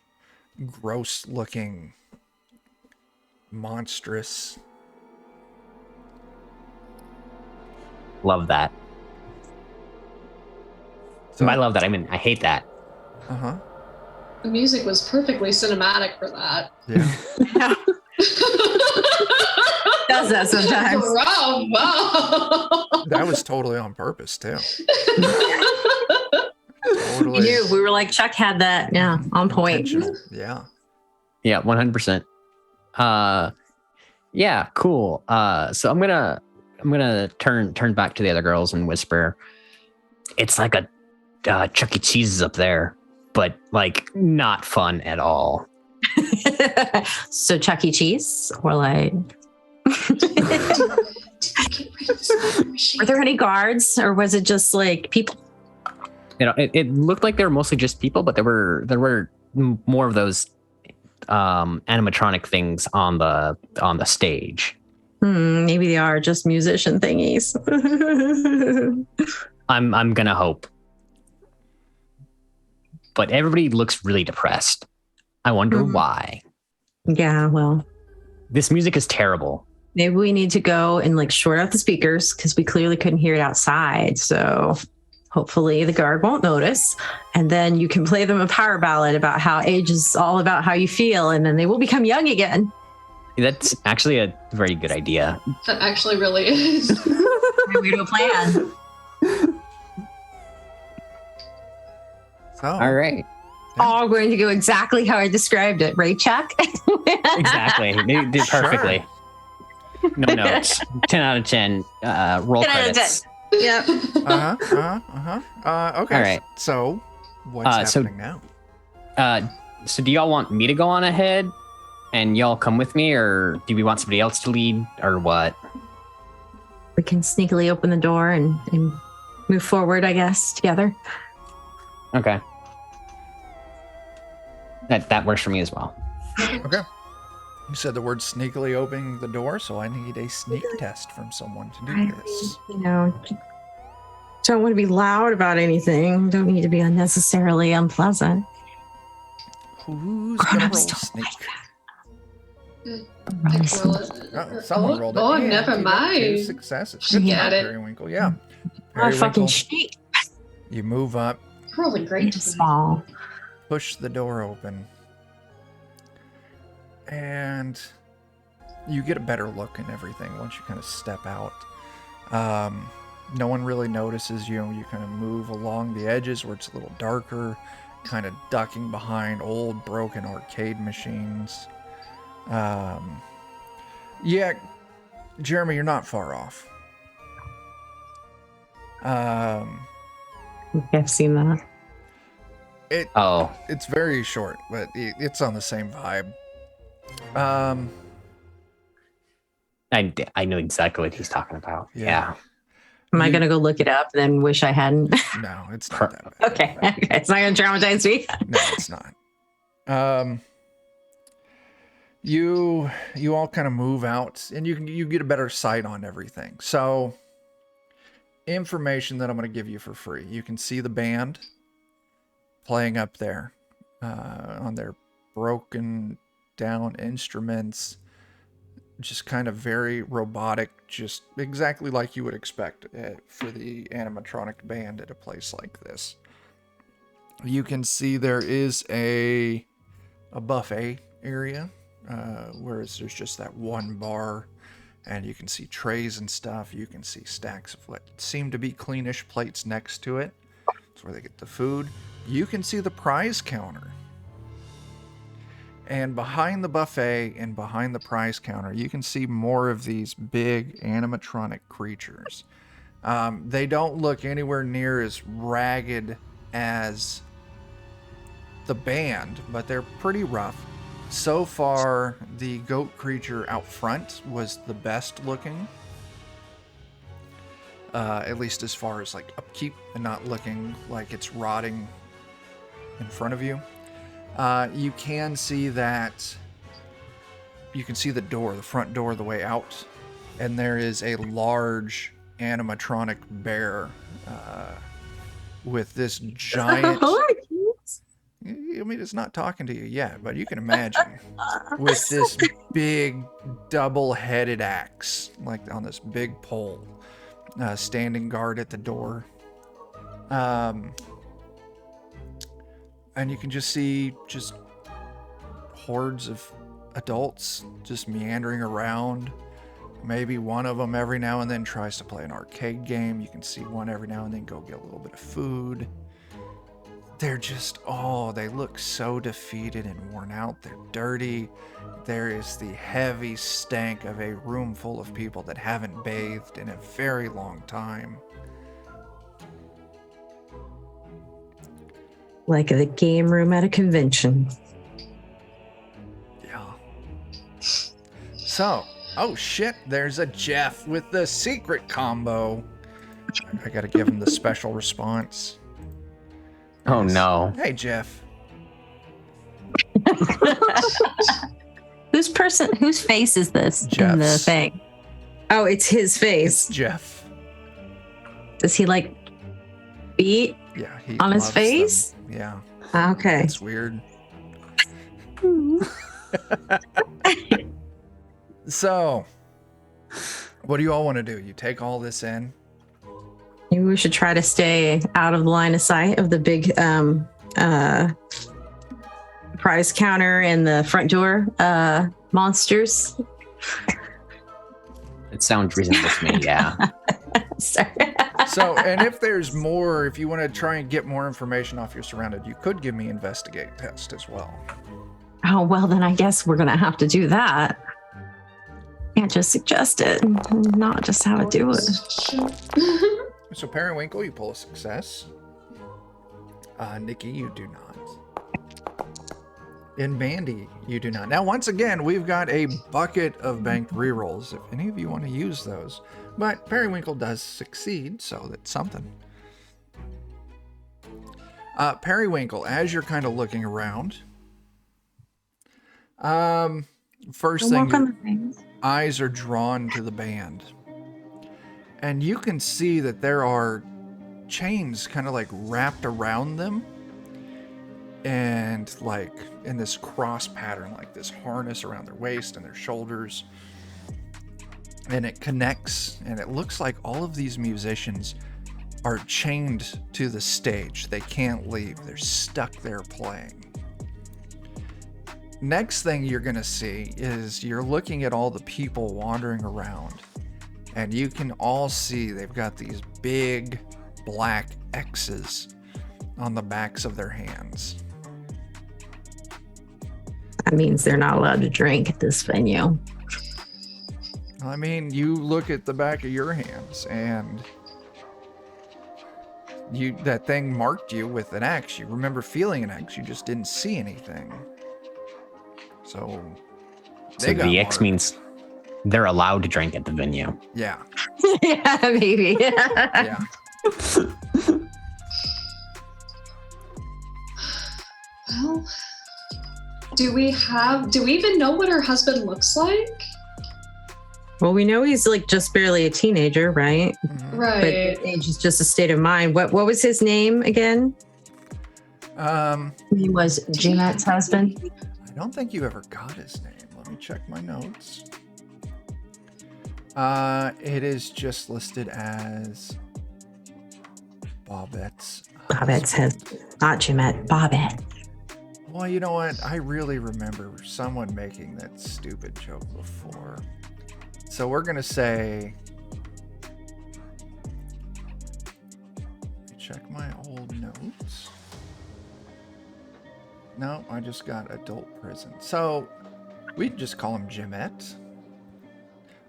gross looking, monstrous. Love that. So, I love that. I mean, I hate that. The music was perfectly cinematic for that. Yeah. Yeah. Does that sometimes. Bravo. That was totally on purpose too. We Totally knew. We were like, Chuck had that. Yeah, on point. intentional. Yeah. Yeah, 100%. Yeah, cool. So I'm gonna turn back to the other girls and whisper. It's like a Chuck E. Cheese is up there, but like not fun at all. So Chuck E. Cheese, or like, were there any guards, or was it just like people? You know, it looked like they were mostly just people, but there were more of those animatronic things on the stage. Maybe they are just musician thingies. I'm gonna hope. But everybody looks really depressed. I wonder why. Yeah, well, This music is terrible. maybe we need to go and like short out the speakers because we clearly couldn't hear it outside. So hopefully the guard won't notice. And then you can play them a power ballad about how age is all about how you feel. And then they will become young again. That's actually a very good idea. That actually really is. Weirdo plan. So, All right. All going to go exactly how I described it, right, Chuck? Exactly. They did perfectly. No notes. 10 out of 10. Roll 10 out of credits. 10. Yep. Okay. All right. So, what's so- happening now? So do y'all want me to go on ahead and y'all come with me, or do we want somebody else to lead, or what? We can sneakily open the door and move forward, I guess, together. Okay. That works for me as well. Okay. You said the word sneakily opening the door, so I need a sneak test from someone to do this. You know, don't want to be loud about anything. Don't need to be unnecessarily unpleasant. Who's gonna roll sneak? Someone rolled it. Oh, and never you got 2 mind. successes. She Good got job, it. Periwinkle. Yeah. Oh, fucking Periwinkle, shit. you move up, Rolling great. Small. push the door open, and you get a better look and everything once you kind of step out. No one really notices you. You kind of move along the edges where it's a little darker, kind of ducking behind old broken arcade machines. Yeah, Jeremy, you're not far off. I've seen that. It's very short, but it's on the same vibe. I know exactly what he's talking about. Yeah. Yeah. Am I going to go look it up and then wish I hadn't? No, it's not that bad. Okay. It's not going to traumatize me. No, it's not. You all kind of move out, and you get a better sight on everything. So, information that I'm going to give you for free. You can see the band playing up there on their broken down instruments, just kind of very robotic, just exactly like you would expect for the animatronic band at a place like this. You can see there is a buffet area, whereas there's just that one bar And you can see trays and stuff. You can see stacks of what seem to be cleanish plates next to it. That's where they get the food. You can see the prize counter. And behind the buffet and behind the prize counter, you can see more of these big animatronic creatures. They don't look anywhere near as ragged as the band, but they're pretty rough. So far, the goat creature out front was the best looking. At least as far as like upkeep and not looking like it's rotting in front of you. You can see that. You can see the door, the front door, the way out, and there is a large animatronic bear with this giant. I mean, it's not talking to you yet, but you can imagine with this big double-headed axe, like on this big pole, standing guard at the door. And you can just see just hordes of adults just meandering around. Maybe one of them every now and then tries to play an arcade game. You can see one every now and then go get a little bit of food. They're just, they look so defeated and worn out. They're dirty. There is the heavy stank of a room full of people that haven't bathed in a very long time. Like the game room at a convention. Yeah. So, oh shit, there's a Jeff with the secret combo. I gotta give him the special response. Oh no. Hey, Jeff. Whose face is this in the Jeff's. thing? Oh, it's his face. It's Jeff. Does he like beat Yeah, he on his loves face? them. Yeah, Okay. it's weird. So, what do you all want to do? You take all this in? Maybe we should try to stay out of the line of sight of the big prize counter and the front door monsters. It sounds reasonable to me, yeah. Sorry. So, and if there's more, if you want to try and get more information off your surrounded, you could give me investigate test as well. Oh, well, then I guess we're going to have to do that. Can't just suggest it and not just how to do it. So, Periwinkle, you pull a success. Nikki, you do not. And Mandy, you do not. Now, once again, we've got a bucket of banked rerolls, if any of you want to use those. But Periwinkle does succeed, so that's something. Periwinkle, as you're kind of looking around, first thing, your eyes are drawn to the band. And you can see that there are chains kind of like wrapped around them. And like in this cross pattern, like this harness around their waist and their shoulders. And it connects, and it looks like all of these musicians are chained to the stage. They can't leave. They're stuck there playing. Next thing you're going to see is you're looking at all the people wandering around. And you can all see they've got these big black X's on the backs of their hands. That means they're not allowed to drink at this venue. I mean, you look at the back of your hands and that thing marked you with an X. You remember feeling an X, you just didn't see anything. So the X means they're allowed to drink at the venue. Yeah. Yeah, maybe. Yeah. Well, do we even know what her husband looks like? Well, we know he's like just barely a teenager, right? Mhm. Right. But age is just a state of mind. What was his name again? He was Jeanette's husband. I don't think you ever got his name. Let me check my notes. It is just listed as Bobbette's husband. Not Jeanette, Bobbette. Well, you know what? I really remember someone making that stupid joke before. So we're gonna say. Check my old notes. No, I just got adult prison. So we just call him Jimette.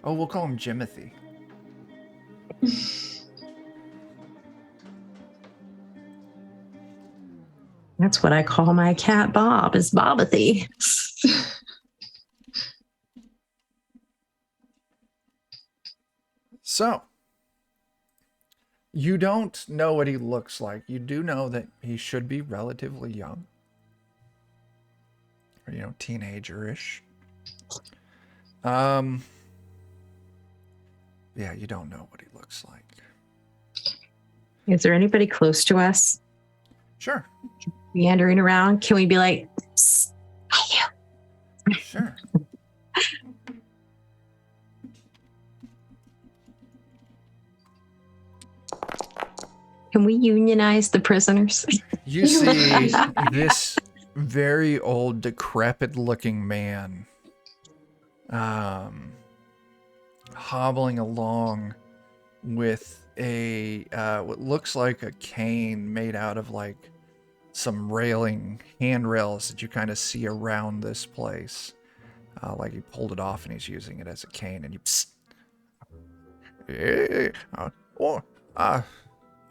Oh, we'll call him Jimothy. That's what I call my cat Bob, is Bobbathy. So, you don't know what he looks like. You do know that he should be relatively young. Or, teenager-ish. Yeah, you don't know what he looks like. Is there anybody close to us? Sure. Meandering around? Can we be like, "Psst, hey, you." Sure. Can we unionize the prisoners? You see this very old, decrepit-looking man hobbling along with a what looks like a cane made out of like some handrails that you kind of see around this place. Like he pulled it off and he's using it as a cane, and you. Psst. Hey,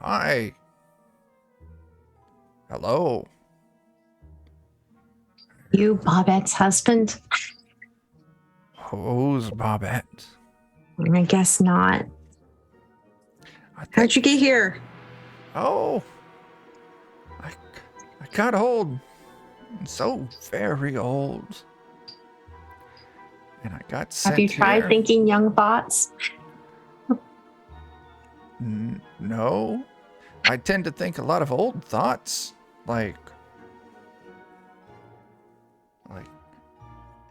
hi. Hello. You Bobbette's husband? Who's Bobbette? I guess not. How'd you get here? Oh, I got old. So very old. And I got sent Have you tried here. thinking young thoughts? No. I tend to think a lot of old thoughts. Like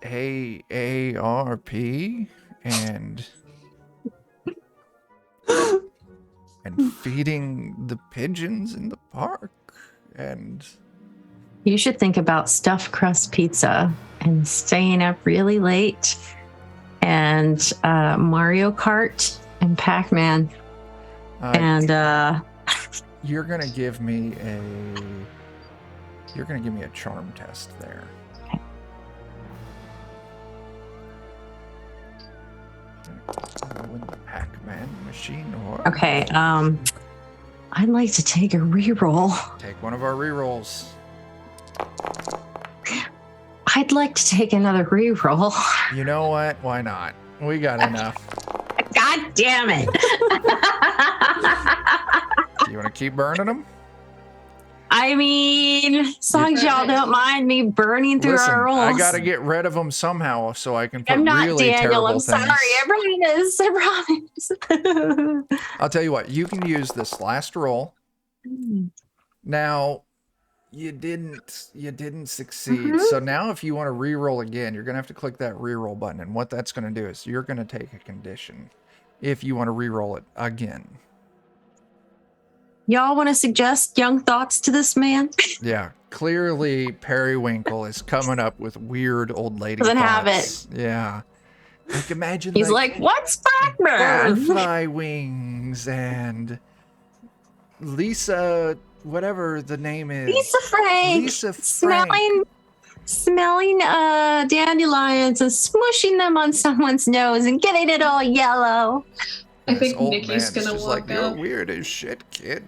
AARP and feeding the pigeons in the park and You should think about stuffed crust pizza and staying up really late and Mario Kart and Pac-Man. And you're gonna give me a charm test there. When the Pac-Man machine or okay, I'd like to take a reroll. take one of our rerolls. I'd like to take another reroll. You know what? Why not? We got enough. God damn it. You want to keep burning them? I mean, as long as y'all don't mind me burning through Listen, our rolls. I got to get rid of them somehow so I can put I'm not really Daniel. terrible I'm things. sorry. I promise. I'll tell you what. You can use this last roll. Now, you didn't succeed. Mm-hmm. So now if you want to re-roll again, you're going to have to click that re-roll button. And what that's going to do is you're going to take a condition if you want to re-roll it again. Y'all want to suggest young thoughts to this man? Yeah, clearly Periwinkle is coming up with weird old lady Doesn't thoughts. have it. Yeah. Like imagine He's like, what's Pac-Man? butterfly wings and Lisa, whatever the name is. Lisa Frank. Lisa Frank. Smelling dandelions and smushing them on someone's nose and getting it all yellow. I This think old Nikki's man's gonna just walk like, you're out. weird as shit, kid.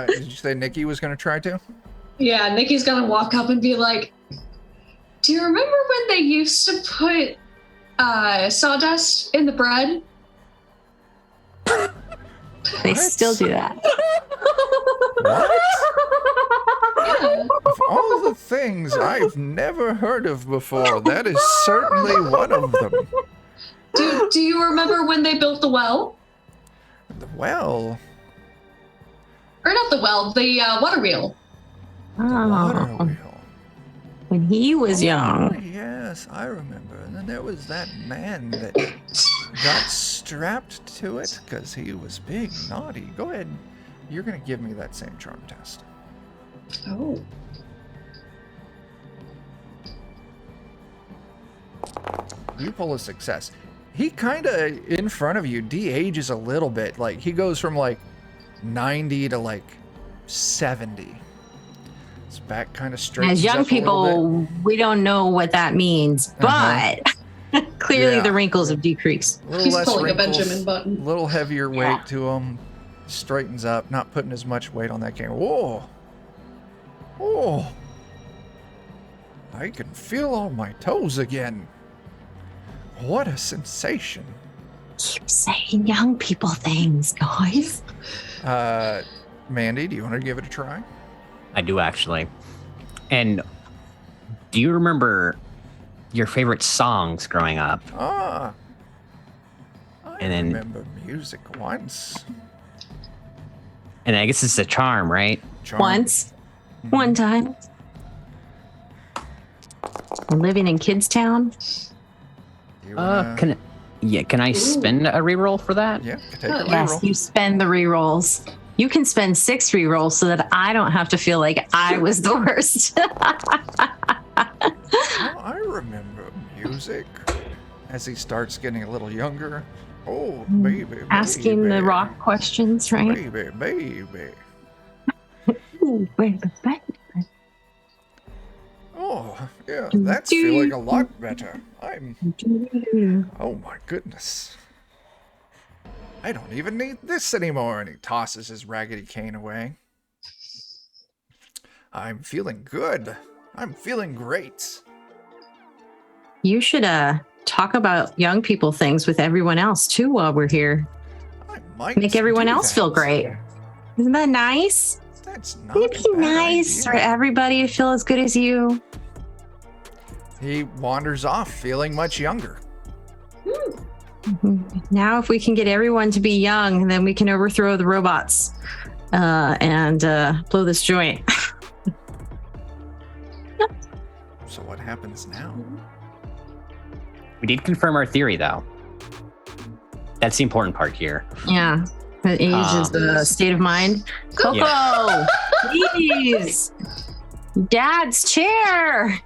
Did you say Nikki was gonna try to? Yeah, Nikki's gonna walk up and be like, do you remember when they used to put sawdust in the bread? They What? still do that. What? Yeah. Of all the things I've never heard of before, that is certainly one of them. Do you remember when they built the well? The well, Or not the well, the water wheel. water Oh, wheel. when he was Oh, young. yes, I remember. And then there was that man that got strapped to it because he was big naughty. Go ahead. You're going to give me that same charm test. Oh. You pull a success. He kind of, in front of you, de-ages a little bit. Like, he goes from, like, 90 to, like, 70. His back kind of straightens As young up a little people, we don't know what that means, but clearly Yeah. the wrinkles have decreased. bit. A little He's less pulling wrinkles, a Benjamin Button. a little heavier weight to him. Straightens up, not putting as much weight on that camera. Whoa. Oh. I can feel all my toes again. What a sensation. Keep saying young people things, guys. Mandy, do you want to give it a try? I do actually. And do you remember your favorite songs growing up? I And then- remember music once. And I guess it's a charm, right? Charm. Once, one time. I'm living in Kidstown. You wanna- Can I spend a reroll for that? yeah, take Oh, a Yes, reroll. you spend the rerolls. You can spend 6 rerolls so that I don't have to feel like I was the worst. Oh, I remember music. As he starts getting a little younger. Oh, baby. Asking baby, the rock questions, right? Baby, baby. Ooh, baby, baby. Oh, yeah, that's feeling a lot better. Oh my goodness. I don't even need this anymore. And he tosses his raggedy cane away. I'm feeling good. I'm feeling great. You should talk about young people things with everyone else too while we're here. I might Make everyone do else that. feel great. Isn't that nice? That's not It'd a be bad nice for idea. everybody to feel as good as you. He wanders off feeling much younger. Now, if we can get everyone to be young, then we can overthrow the robots and blow this joint. So what happens now? We did confirm our theory, though. That's the important part here. Yeah. Age is the state of mind. Coco, please. Dad's chair.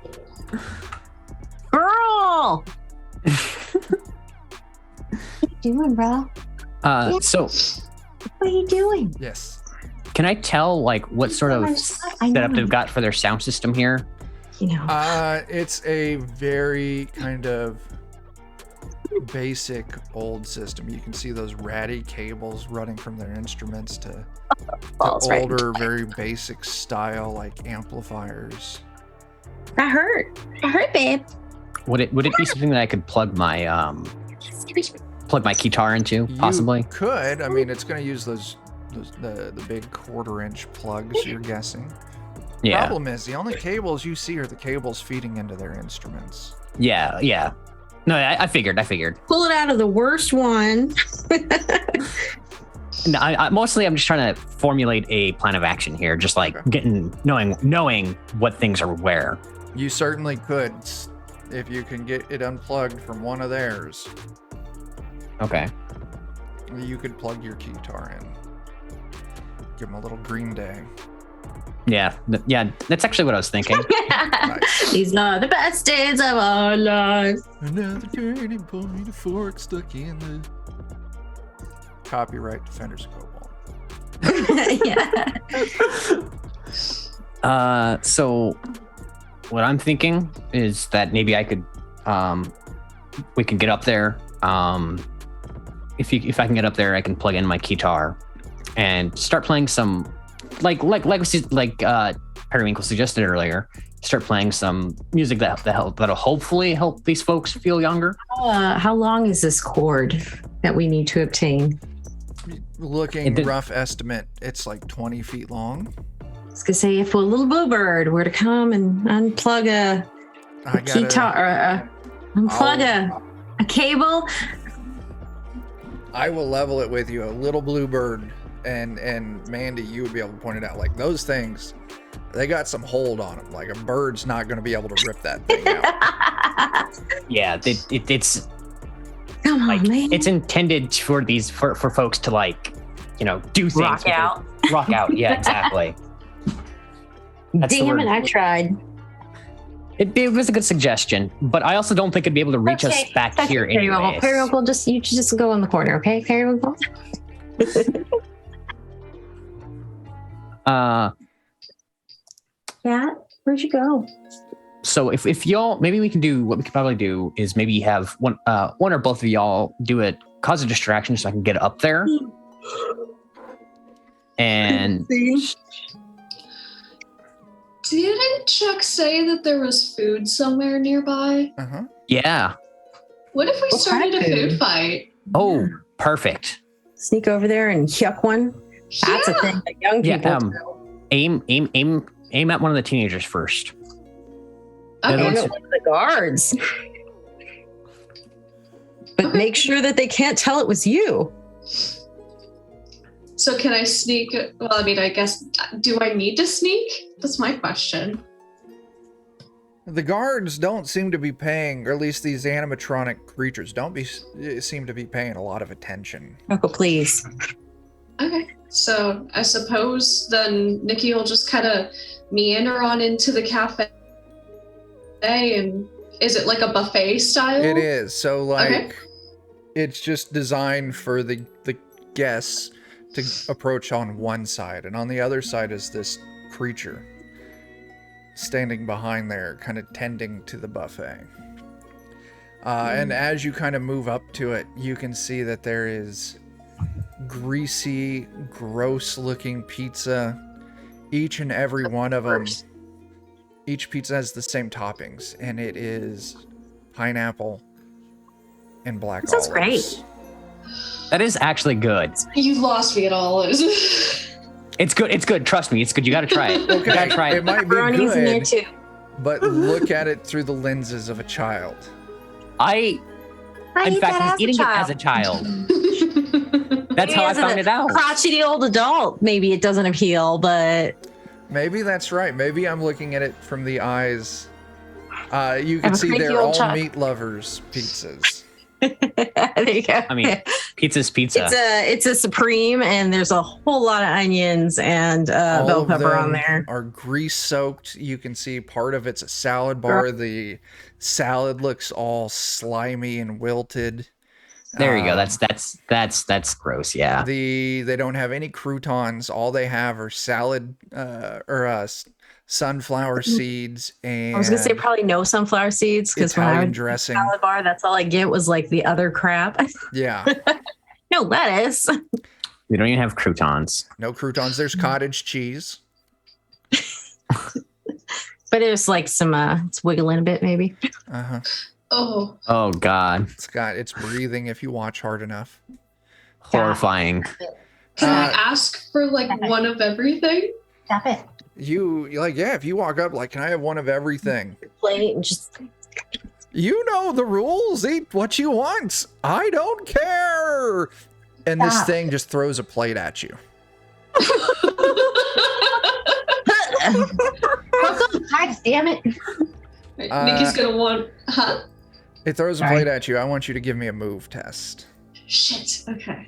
Girl. What are you doing, bro? So What are you doing? Yes. can I tell like what sort of I setup know. they've got for their sound system here? You know. It's a very kind of basic old system. You can see those ratty cables running from their instruments to Balls, right. older, very basic style like amplifiers. That hurt. It hurt, babe. Would it be something that I could plug my guitar into, possibly? You could. I mean, it's going to use the big 1/4-inch plugs. You're guessing. Yeah. Problem is, the only cables you see are the cables feeding into their instruments. Yeah. No, I figured. Pull it out of the worst one. No, I mostly I'm just trying to formulate a plan of action here, just like Okay. knowing what things are where. You certainly could, if you can get it unplugged from one of theirs. Okay. You could plug your guitar in. Give them a little Green Day. Yeah. That's actually what I was thinking. Nice. These are the best days of our lives. Another turning point, a fork stuck in the... Copyright Defenders of Cobalt. Yeah. So what I'm thinking is that maybe I could, we can get up there. If I can get up there, I can plug in my guitar and start playing some, like Periwinkle suggested earlier. Start playing some music that'll hopefully help these folks feel younger. How long is this cord that we need to obtain? Looking did- rough estimate, it's like 20 feet long. I was gonna say if a little bluebird were to come and unplug a I gotta, guitar, unplug a cable. I will level it with you. A little bluebird and Mandy, you would be able to point it out. Like those things, they got some hold on them. Like a bird's not going to be able to rip that thing out. Yeah, it's Come on, like man. it's intended for for folks to like, do things. Rock with their- out. Rock out. Yeah, exactly. That's the Damn word. it, I tried. It was a good suggestion, but I also don't think it'd be able to reach us back That's here okay, Periwinkle. anyway. Periwinkle, you just go in the corner, okay? Periwinkle. Yeah, where'd you go? So if y'all, maybe we can do what we could probably do is maybe have one or both of y'all do it, cause a distraction so I can get up there. And Didn't Chuck say that there was food somewhere nearby? Uh-huh. yeah. What if we What started kind a of food food? fight? Oh, perfect. Sneak over there and yuck one. That's a thing that young Yeah, people do. Aim at one of the teenagers first. Okay. Yeah, Aim those- at one of the guards. But Okay. make sure that they can't tell it was you. So can I sneak? Well, I mean, I guess, do I need to sneak? That's my question. The guards don't seem to be paying, or at least these animatronic creatures seem to be paying a lot of attention. Uncle, please. Okay. So I suppose then Nikki will just kind of meander on into the cafe. And is it like a buffet style? It is. So, like, Okay. it's just designed for the guests to approach on one side, and on the other side is this creature standing behind there, kind of tending to the buffet. And as you kind of move up to it, you can see that there is greasy, gross-looking pizza. Each and every one of them. Each pizza has the same toppings, and it is pineapple and black That sounds olives. That is actually good. You lost me at all. It's good. It's good. Trust me. It's good. You got to try it. You Okay, got to try it it. might be Pepperoni's in there good, too. but look at it through the lenses of a child. In fact, was eating it as a child. That's how I found it out. Crotchety old adult. Maybe it doesn't appeal, but Maybe that's right. Maybe I'm looking at it from the eyes. You Of can a see crazy they're old all child. meat lovers pizzas. there you go. I mean, pizza's pizza. It's a supreme, and there's a whole lot of onions and All bell of pepper on them there. are grease soaked. You can see part of it's a salad bar. The salad looks all slimy and wilted. There you go. That's gross. Yeah. They don't have any croutons. All they have are salad sunflower seeds and I was gonna say probably no sunflower seeds because when I Italian would dressing. salad bar, that's all I get was like the other crap. Yeah, No lettuce. We don't even have croutons. no croutons. There's cottage cheese. But it's like some it's wiggling a bit maybe. Uh-huh. Oh, Oh God. It's breathing if you watch hard enough. Horrifying. can I Uh, ask for like one of everything? Stop it. If you walk up, like, can I have one of everything? Plate and just You know the rules. Eat what you want. I don't care. And this Stop. thing just throws a plate at you. God damn it. Nikki's gonna want, huh? It throws a Sorry. plate at you. I want you to give me a move test. Shit. Okay.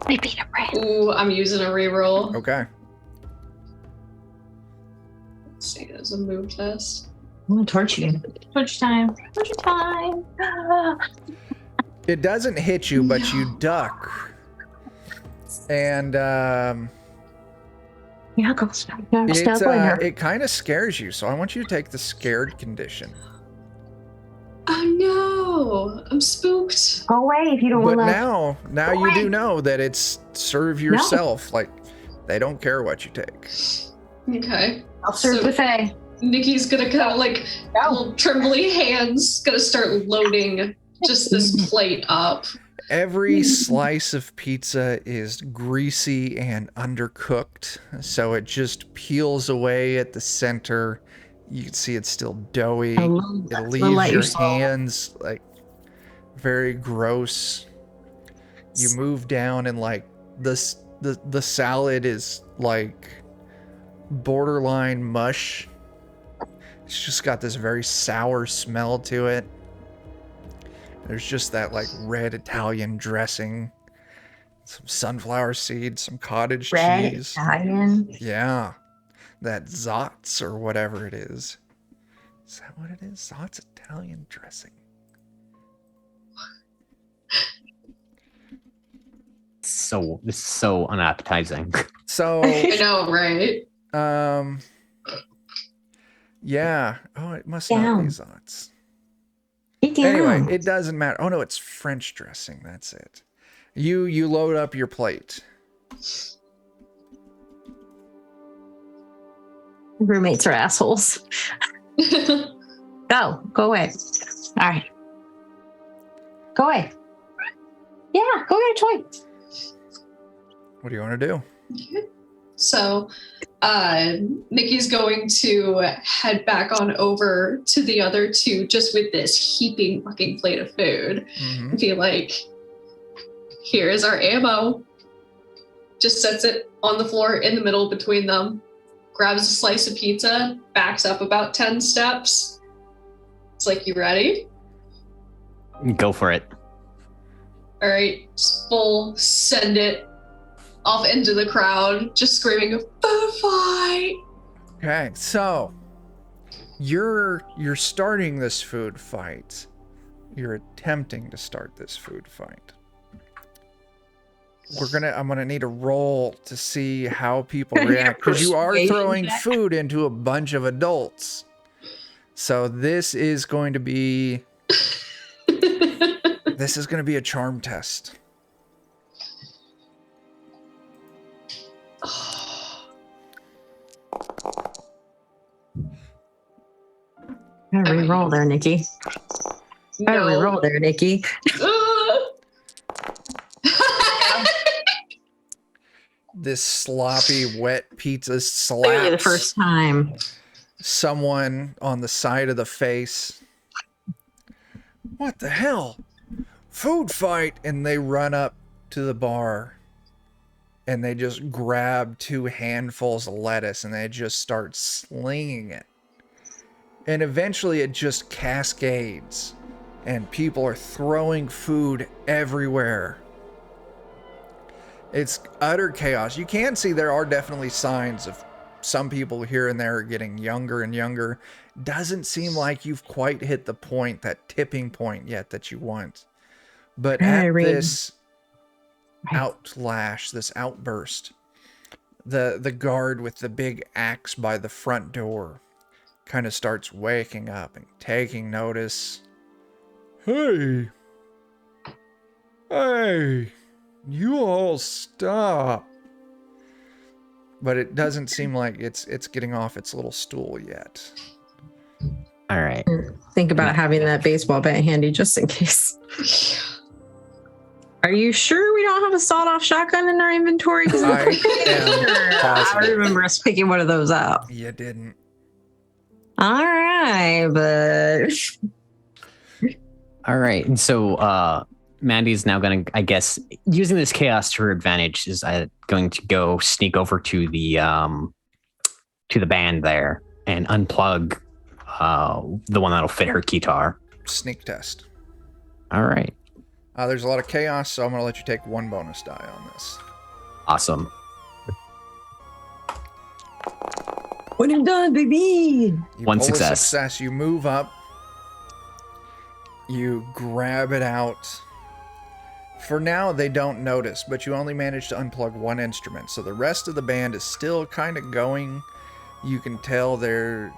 I beat a rat. Ooh, I'm using a reroll. Okay. Let's see, there's a move test. I'm gonna torch you. Torch time. Torch time. It doesn't hit you, but you duck. And Yeah, go stop. No, stop her. it kind of scares you, so I want you to take the scared condition. Oh no, I'm spooked. Go away if you don't But want to. now you do know that it's serve yourself. Like, they don't care what you take. Okay. I'll serve So- buffet. Nikki's gonna kind of like little trembly hands gonna start loading just this plate up. Every slice of pizza is greasy and undercooked, so it just peels away at the center. You can see it's still doughy. I love It that. leaves Light your your soul. hands like very gross. You move down and like the salad is like borderline mush. It's just got this very sour smell to it. There's just that like red Italian dressing, some sunflower seeds, some cottage Red cheese. Italian. Yeah. that Zot's or whatever it is. Is that what it is? Zot's Italian dressing. This is so unappetizing. So I know, right? yeah. Oh, it must not be Zot's. Yeah. Anyway, it doesn't matter. Oh no, it's French dressing. That's it. You load up your plate. Roommates are assholes. Go away. All right. Go away. Yeah, go get a toy. What do you want to do? So, Nikki's going to head back on over to the other two just with this heaping fucking plate of food. Mhm. And be like, here is our ammo. Just sets it on the floor in the middle between them. Grabs a slice of pizza, backs up about 10 steps. It's like, you ready? Go for it. All right, just full send it off into the crowd, just screaming, food fight! Okay, so you're starting this food fight. You're attempting to start this food fight. I'm gonna need a roll to see how people react, because you are throwing food into a bunch of adults. So this is going to be a charm test. Gotta re-roll there, Nikki. Gotta re-roll there, Nikki. This sloppy, wet pizza Clearly the slaps first time. someone on the side of the face. What the hell? Food fight! And they run up to the bar and they just grab 2 handfuls of lettuce and they just start slinging it. And eventually it just cascades and people are throwing food everywhere. It's utter chaos. You can see there are definitely signs of some people here and there are getting younger and younger. Doesn't seem like you've quite hit the point, that tipping point yet that you want. But at this outlash, this outburst, the guard with the big axe by the front door kind of starts waking up and taking notice. Hey, you all stop. But it doesn't seem like it's getting off its little stool yet. All right. Think about having that baseball bat handy just in case. Are you sure we don't have a sawed-off shotgun in our inventory? Because I remember us picking one of those up. You didn't. All right, but... All right. And so Mandy's now going to, I guess, using this chaos to her advantage, is going to go sneak over to the band there and unplug the one that'll fit her guitar. Sneak test. All right. There's a lot of chaos, so I'm going to let you take 1 bonus die on this. Awesome. What have you done, baby? You 1 pull a success. You move up. You grab it out. For now, they don't notice, but you only managed to unplug 1 instrument, so the rest of the band is still kind of going. You can tell they're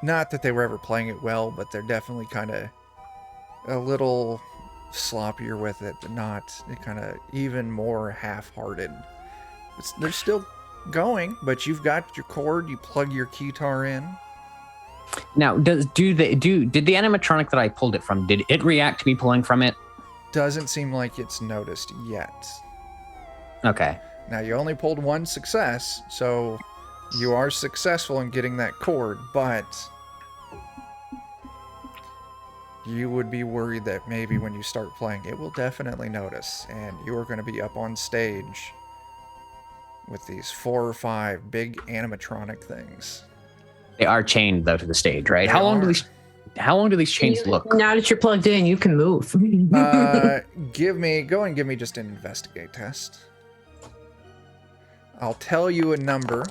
not that they were ever playing it well, but they're definitely kind of a little sloppier with it, but not kind of even more half-hearted. They're still going, but you've got your cord, you plug your guitar in. Now, did the animatronic that I pulled it from, did it react to me pulling from it? Doesn't seem like it's noticed yet. Okay. Now, you only pulled 1 success, so you are successful in getting that cord, but you would be worried that maybe when you start playing, it will definitely notice, and you are going to be up on stage with these 4 or 5 big animatronic things. They are chained though to the stage, right? They How long do these chains look? Now that you're plugged in, you can move. Go and give me just an investigate test. I'll tell you a number,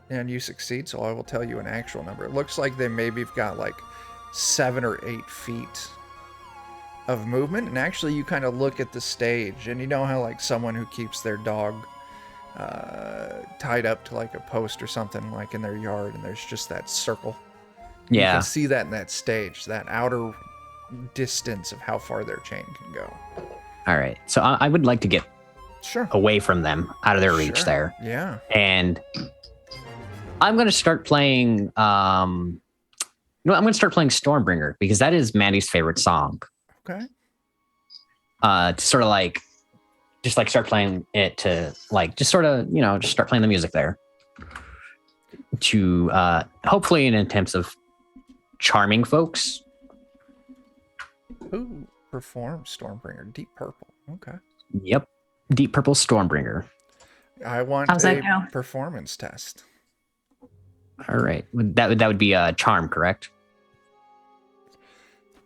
and you succeed, so I will tell you an actual number. It looks like they maybe have got like 7 or 8 feet of movement, and actually you kind of look at the stage, and you know how like someone who keeps their dog tied up to like a post or something like in their yard, and there's just that circle. You Yeah. can see that in that stage, that outer distance of how far their chain can go. All right. So I would like to get Sure. away from them, out of their reach Sure. there. Yeah. And I'm going to start playing. I'm going to start playing Stormbringer because that is Mandy's favorite song. Okay. To sort of like, just like start playing it to like, just sort of, just start playing the music there. To hopefully in attempts of charming folks. Who performs Stormbringer? Deep Purple. Okay. Yep. Deep Purple Stormbringer. I want How's that a go? performance test. All right. That would be a charm, correct?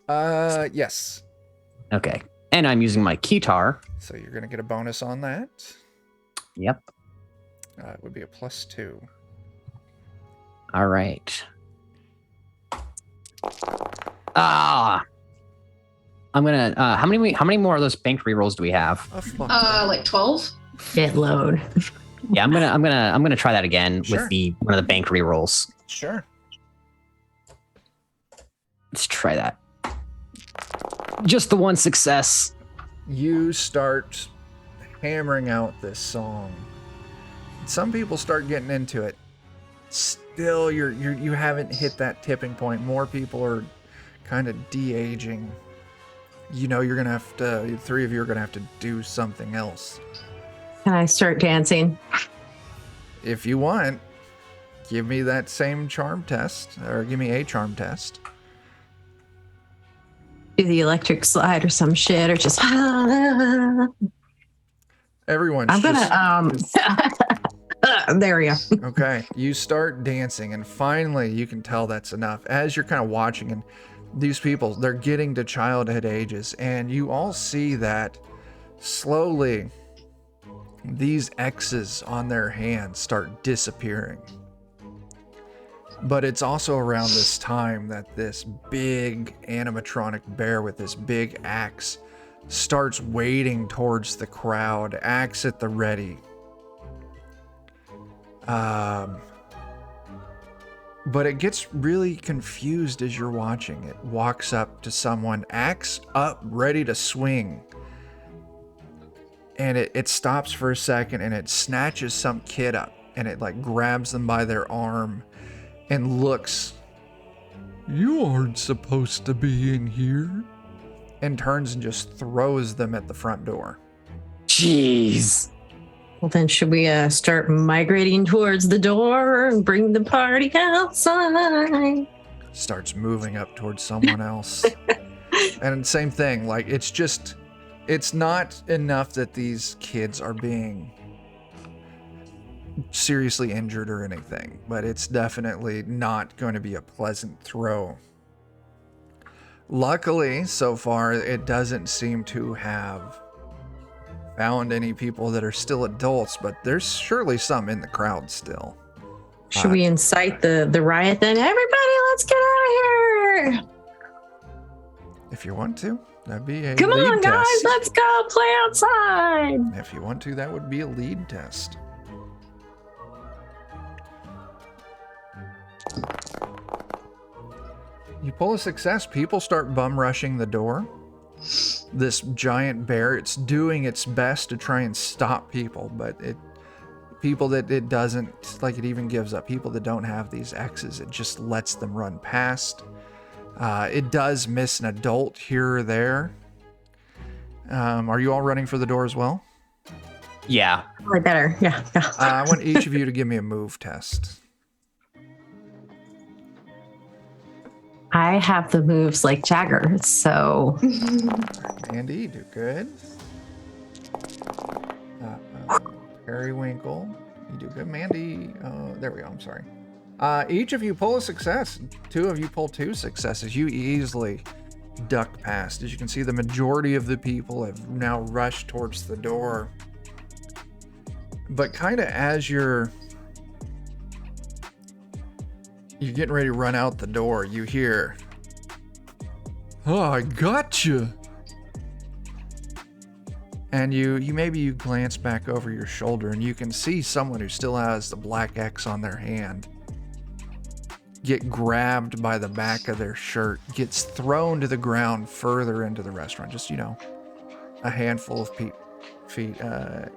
Yes. Okay. And I'm using my keytar. So you're going to get a bonus on that. Yep. It would be a +2. All right. I'm gonna. How many more of those banked rerolls do we have? Oh, fuck. Like 12? Shit load. Yeah, I'm gonna try that again Sure. with one of the banked rerolls. Sure. Let's try that. Just the one success. You start hammering out this song. Some people start getting into it. Still, you haven't hit that tipping point. More people are kind of de-aging. You're gonna have to. The 3 of you are gonna have to do something else. Can I start dancing? If you want, give me that same charm test, or give me a charm test. Do the electric slide or some shit, or just. Everyone's I'm gonna there we go. Okay, you start dancing, and finally you can tell that's enough. As you're kind of watching, and these people, they're getting to childhood ages, and you all see that slowly these X's on their hands start disappearing. But it's also around this time that this big animatronic bear with this big axe starts wading towards the crowd, axe at the ready. But it gets really confused as you're watching. It walks up to someone, axe up, ready to swing. And it stops for a second, and it snatches some kid up, and it like grabs them by their arm and looks. You aren't supposed to be in here. And turns and just throws them at the front door. Jeez. Well, then should we start migrating towards the door and bring the party outside? Starts moving up towards someone else. And same thing, like it's not enough that these kids are being seriously injured or anything, but it's definitely not going to be a pleasant throw. Luckily, so far, it doesn't seem to have found any people that are still adults, but there's surely some in the crowd still. Should we incite the riot then? Everybody, let's get out of here! If you want to, that'd be a Come lead on, guys, test. let's go play outside! If you want to, that would be a lead test. You pull a success, people start bum rushing the door. This giant bear, it's doing its best to try and stop people, but people that it doesn't, like it even gives up. People that don't have these X's, it just lets them run past. It does miss an adult here or there. Are you all running for the door as well? Yeah. Probably better, yeah. I want each of you to give me a move test. I have the moves like Jagger, so Andy, you do good. Periwinkle, you do good. Mandy, there we go, I'm sorry. Each of you pull a success. 2 of you pull 2 successes. You easily duck past. As you can see, the majority of the people have now rushed towards the door. But kind of as you're getting ready to run out the door, you hear, "Oh, I gotcha." And you glance back over your shoulder and you can see someone who still has the black X on their hand get grabbed by the back of their shirt, gets thrown to the ground further into the restaurant, just, a handful of feet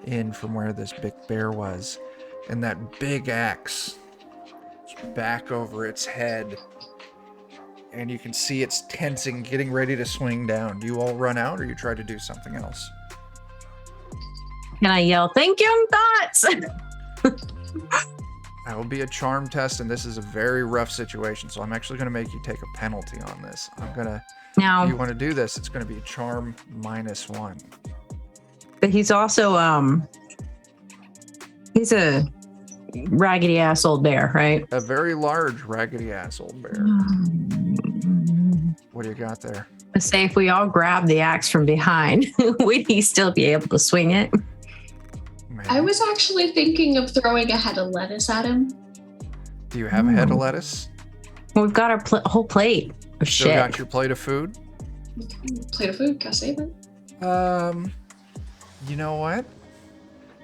in from where this big bear was. And that big axe is back over its head. And you can see it's tensing, getting ready to swing down. Do you all run out or you try to do something else? Can I yell, "Thank you, thoughts"? That will be a charm test, and this is a very rough situation, so I'm actually going to make you take a penalty on this. If you want to do this, it's going to be charm -1. But he's also, he's a raggedy ass old bear, right? A very large, raggedy ass old bear. What do you got there? Let's say if we all grab the axe from behind, would he still be able to swing it? Man. I was actually thinking of throwing a head of lettuce at him. Do you have a head of lettuce? Well, we've got our whole plate of Still shit. got your plate of food? Plate of food, gotta save it. You know what?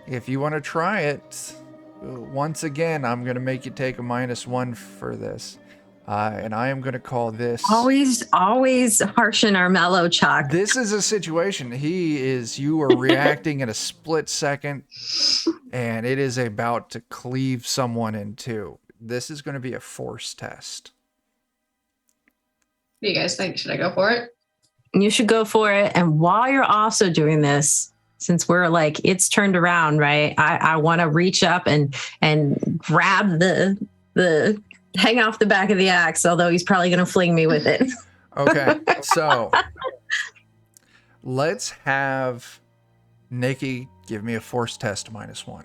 If you want to try it, once again, I'm going to make you take a -1 for this. And I am going to call this... Always harshen our mellow, Chuck. This is a situation. You are reacting in a split second, and it is about to cleave someone in two. This is going to be a force test. What do you guys think? Should I go for it? You should go for it. And while you're also doing this, since we're like, it's turned around, right? I want to reach up and grab the hang off the back of the axe, although he's probably going to fling me with it. Okay, so let's have Nikki give me a force test -1.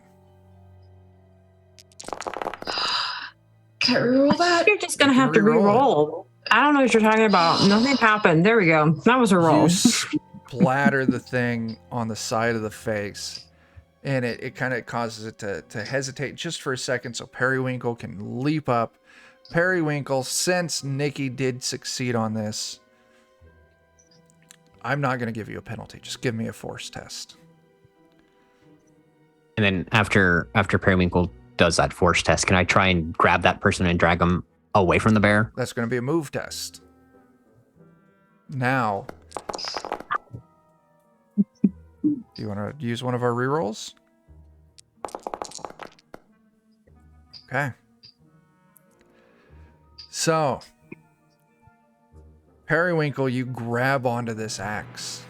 Can't reroll that. You're just going to have to re-roll. I don't know what you're talking about. Nothing happened. There we go. That was a roll. You splatter the thing on the side of the face, and it kind of causes it to hesitate just for a second so Periwinkle can leap up. Periwinkle, since Nikki did succeed on this, I'm not going to give you a penalty. Just give me a force test. And then after Periwinkle does that force test, can I try and grab that person and drag them away from the bear? That's going to be a move test. Now, do you want to use one of our rerolls? Okay. So, Periwinkle, you grab onto this axe.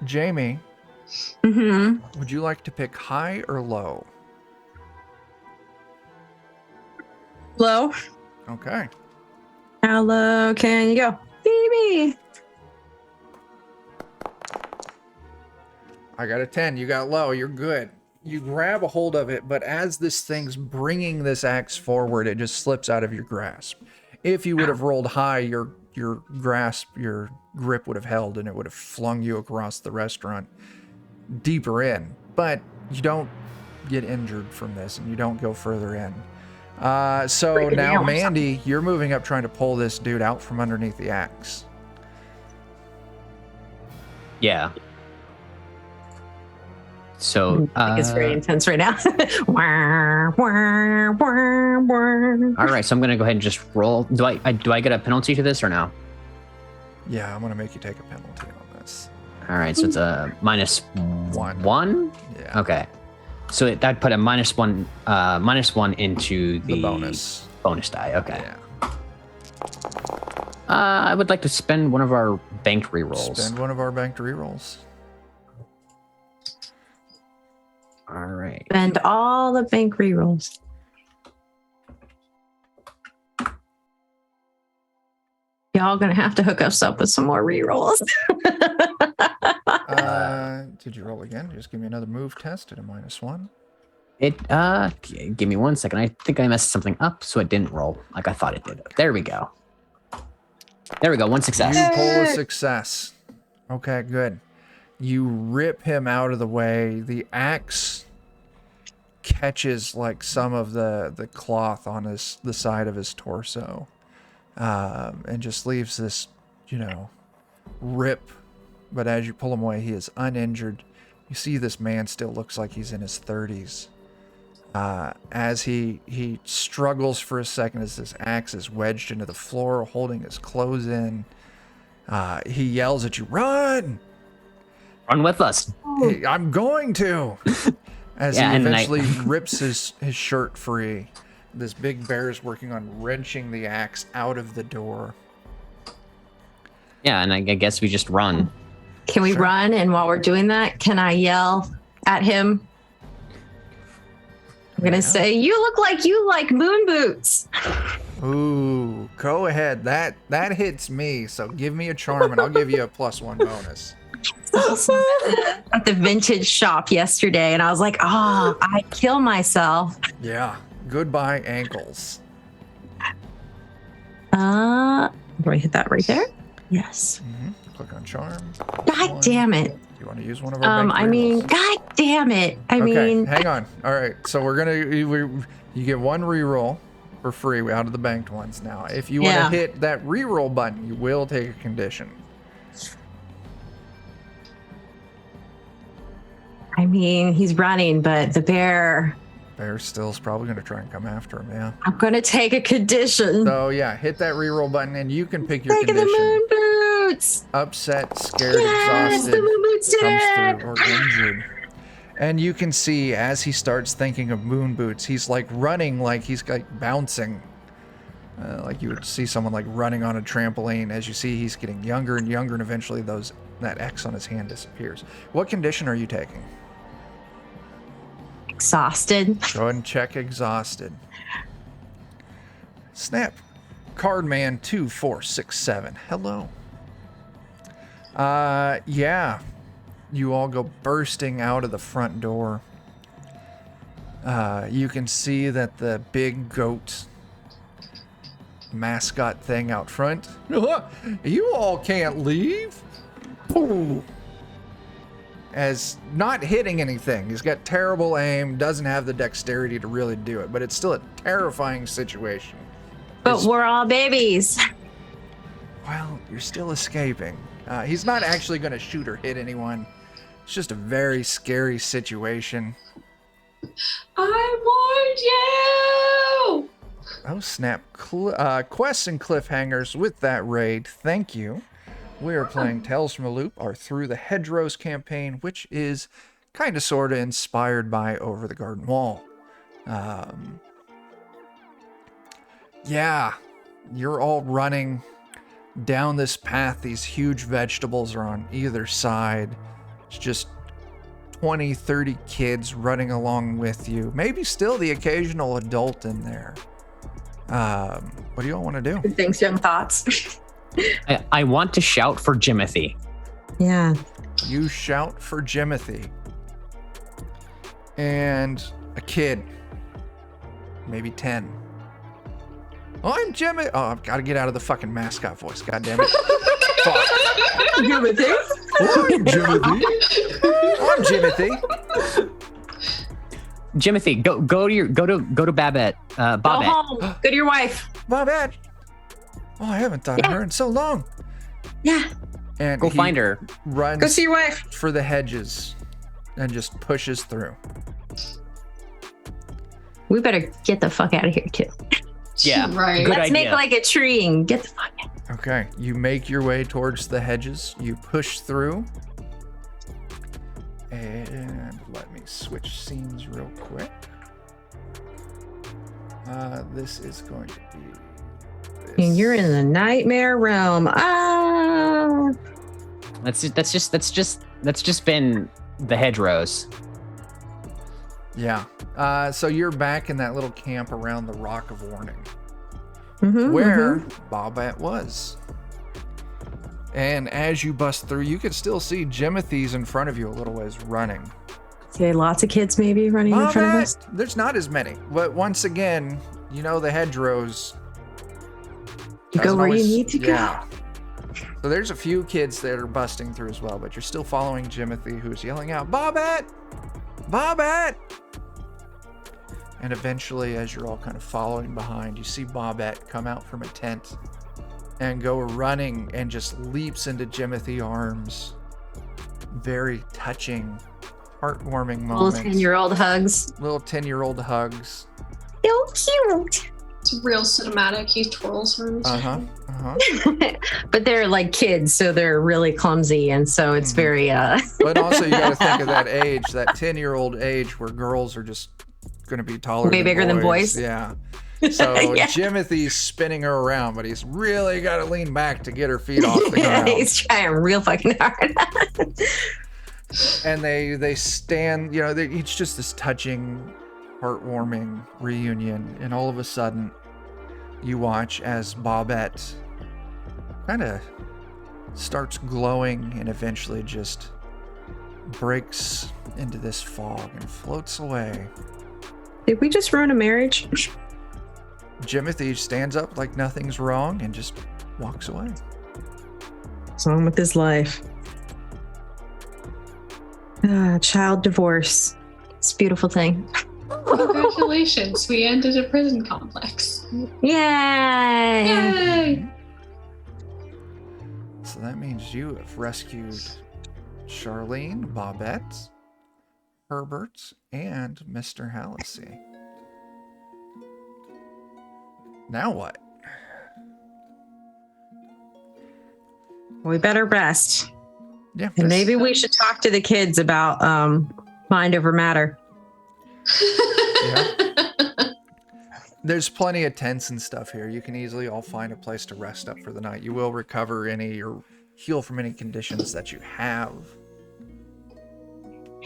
Jamie, would you like to pick high or low? Low. Okay. How low can you go? Baby. I got a 10. You got low. You're good. You grab a hold of it, but as this thing's bringing this axe forward, it just slips out of your grasp. If you would have rolled high, your grip would have held, and it would have flung you across the restaurant deeper in. But you don't get injured from this, and you don't go further in. So now, Mandy, you're moving up trying to pull this dude out from underneath the axe. Yeah. So It's very intense right now. all right, so I'm gonna go ahead and just roll. Do I get a penalty to this or no? Yeah, I'm gonna make you take a penalty on this. All right, so it's a -1. One? Yeah. Okay. So that'd put a -1 into The bonus die. Okay. Yeah. I would like to spend one of our banked rerolls. Spend one of our banked rerolls. All right. And all the bank rerolls. Y'all gonna have to hook us up with some more rerolls. Did you roll again? Just give me another move test at a -1. Give me 1 second. I think I messed something up, so it didn't roll like I thought it did. There we go. There we go. One success. You pull a success. Okay, good. You rip him out of the way. The axe catches like some of the cloth on the side of his torso, and just leaves this, rip. But as you pull him away, he is uninjured. You see this man still looks like he's in his 30s. As he struggles for a second as this axe is wedged into the floor, holding his clothes in, he yells at you, "Run! Run with us." Hey, I'm going to! As he eventually rips his shirt free. This big bear is working on wrenching the axe out of the door. Yeah, and I guess we just run. Can we run? And while we're doing that, can I yell at him? I'm going to say, "You look like you like moon boots." Ooh, go ahead. That hits me. So give me a charm and I'll give you a +1 bonus. At the vintage shop yesterday, and I was like, I'd kill myself. Yeah. Goodbye, ankles. Do I hit that right there? Yes. Mm-hmm. Click on charm. God damn it. Do you want to use one of our bank rerolls? God damn it. Hang on. All right. So you get one reroll for free out of the banked ones now. If you want to hit that reroll button, you will take a condition. He's running, but the bear still is probably going to try and come after him, yeah. I'm going to take a condition. So, yeah, hit that reroll button, and you can pick your Taking condition. the moon boots. Upset, scared, Yes, exhausted, the moon boots did comes it. through, or injured. And you can see, as he starts thinking of moon boots, he's, like, running like he's, like, bouncing. Like you would see someone, like, running on a trampoline. As you see, he's getting younger and younger, and eventually that X on his hand disappears. What condition are you taking? Exhausted. Go ahead and check exhausted. Snap. Cardman 2467. Hello. Yeah. You all go bursting out of the front door. You can see that the big goat mascot thing out front. You all can't leave. Ooh. As not hitting anything. He's got terrible aim, doesn't have the dexterity to really do it, but it's still a terrifying situation. But we're all babies. Well, you're still escaping. He's not actually going to shoot or hit anyone. It's just a very scary situation. I warned you! Oh, snap. Quests and cliffhangers with that raid. Thank you. We are playing Tales from a Loop, our Through the Hedgerows campaign, which is kind of sort of inspired by Over the Garden Wall. Yeah, you're all running down this path. These huge vegetables are on either side. It's just 20, 30 kids running along with you. Maybe still the occasional adult in there. What do you all want to do? Good things, young thoughts. I want to shout for Jimothy. Yeah. You shout for Jimothy. And a kid. Maybe 10. Oh, I'm Jimothy. Oh, I've got to get out of the fucking mascot voice. God damn it. Fuck. Jimothy. I'm Jimothy. I'm Jimothy. Jimothy, go to Bobbette. Go Bobbette. home. Go to your wife. Bobbette. Oh, I haven't thought of her in so long. Yeah. And Go he find her. Runs Go see your wife. for the hedges and just pushes through. We better get the fuck out of here, too. Yeah. Right. Good Let's make idea. like a tree and get the fuck out. Okay, you make your way towards the hedges. You push through. And let me switch scenes real quick. This is going to be this. And you're in the nightmare realm. Ah. That's just been the Hedgerows. Yeah. So you're back in that little camp around the Rock of Warning, Mhm, where mhm. Bobbette was. And as you bust through, you can still see Jimothy's in front of you a little ways running. Okay, lots of kids maybe running in front of us. Bobbette, there's not as many. But once again, you know the Hedgerows. You go doesn't where always- you need to yeah. go. So there's a few kids that are busting through as well, but you're still following Jimothy, who's yelling out, Bobbette! Bobbette! And eventually, as you're all kind of following behind, you see Bobbette come out from a tent and go running and just leaps into Jimothy's arms. Very touching, heartwarming moments. Little 10-year-old hugs. Little 10-year-old hugs. So cute. It's real cinematic. He twirls her. But they're like kids, so they're really clumsy, and so it's very But also you got to think of that age, that 10-year-old age where girls are just going to be taller way bigger than boys. Yeah. So Jimothy's spinning her around, but he's really got to lean back to get her feet off the ground. He's trying real fucking hard. And they stand, it's just this touching, heartwarming reunion. And all of a sudden, you watch as Bobbette kind of starts glowing and eventually just breaks into this fog and floats away. Did we just ruin a marriage? Jimothy stands up like nothing's wrong and just walks away. What's wrong with his life? Child divorce. It's a beautiful thing. Congratulations, we ended a prison complex. Yay! Yay! So that means you have rescued Charlene, Bobbette, Herbert, and Mr. Hallisey. Now what? We better rest. Yeah. And maybe we should talk to the kids about mind over matter. Yeah. There's plenty of tents and stuff here. You can easily all find a place to rest up for the night. You will recover any or heal from any conditions that you have.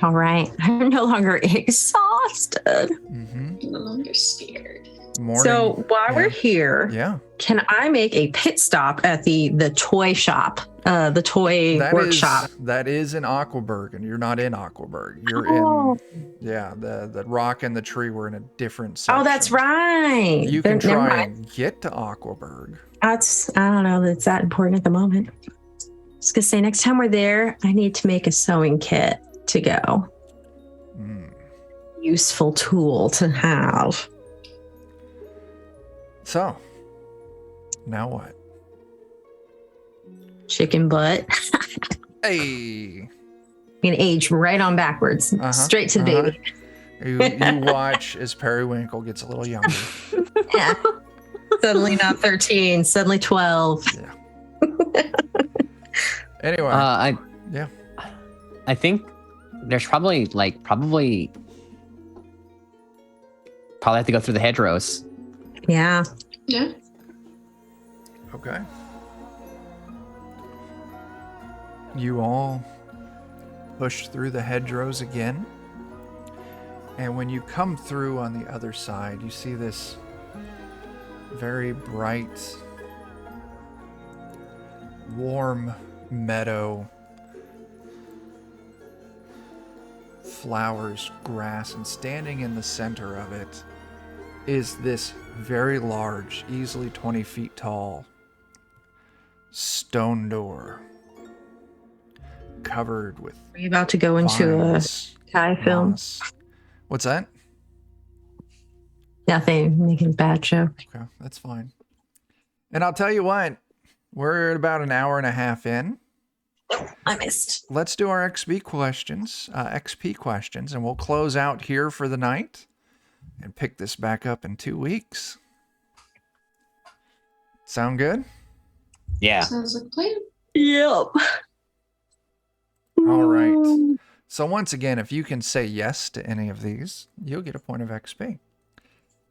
All right. I'm no longer exhausted. No longer scared. Morning. So while we're here, can I make a pit stop at the toy shop, the toy workshop? That is in Aquaburg, and you're not in Aquaburg. You're in, the rock and the tree were in a different section. Oh, that's right. You can try and get to Aquaburg. I don't know that it's that important at the moment. I was going to say, next time we're there, I need to make a sewing kit to go. Useful tool to have. So, now what? Chicken butt. Hey. You can age right on backwards, straight to the baby. You watch as Periwinkle gets a little younger. Yeah. Suddenly not 13, suddenly 12. Yeah. Anyway. I think there's probably have to go through the hedgerows. Yeah. Yeah. Okay. You all push through the hedgerows again. And when you come through on the other side, you see this very bright, warm meadow. Flowers, grass, and standing in the center of it is this very large, easily 20 feet tall, stone door covered with Are you about to go into vines, a Thai film? moss. What's that? Nothing. Making a bad joke. Okay, that's fine. And I'll tell you what, we're at about an hour and a half in. I missed. Let's do our XP questions, and we'll close out here for the night and pick this back up in 2 weeks. Sound good? Yeah. Sounds like a plan. Yep. All right. So once again, if you can say yes to any of these, you'll get a point of XP.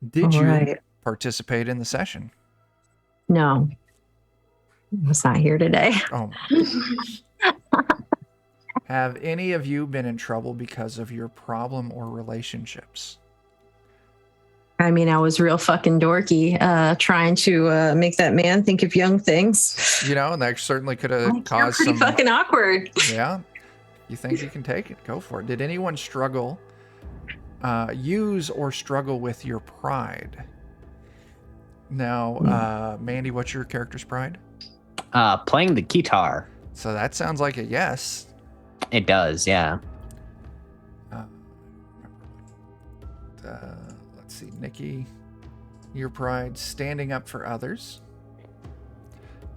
Did you participate in the session? No. I was not here today. Oh my gosh. Have any of you been in trouble because of your problem or relationships? I mean, I was real fucking dorky trying to make that man think of young things. And that certainly could have caused pretty some... fucking awkward. Yeah. You think you can take it? Go for it. Did anyone struggle, use or struggle with your pride? Now, Mandy, what's your character's pride? Playing the guitar. So that sounds like a yes. It does, yeah. Uh, let's see, Nikki, your pride, standing up for others.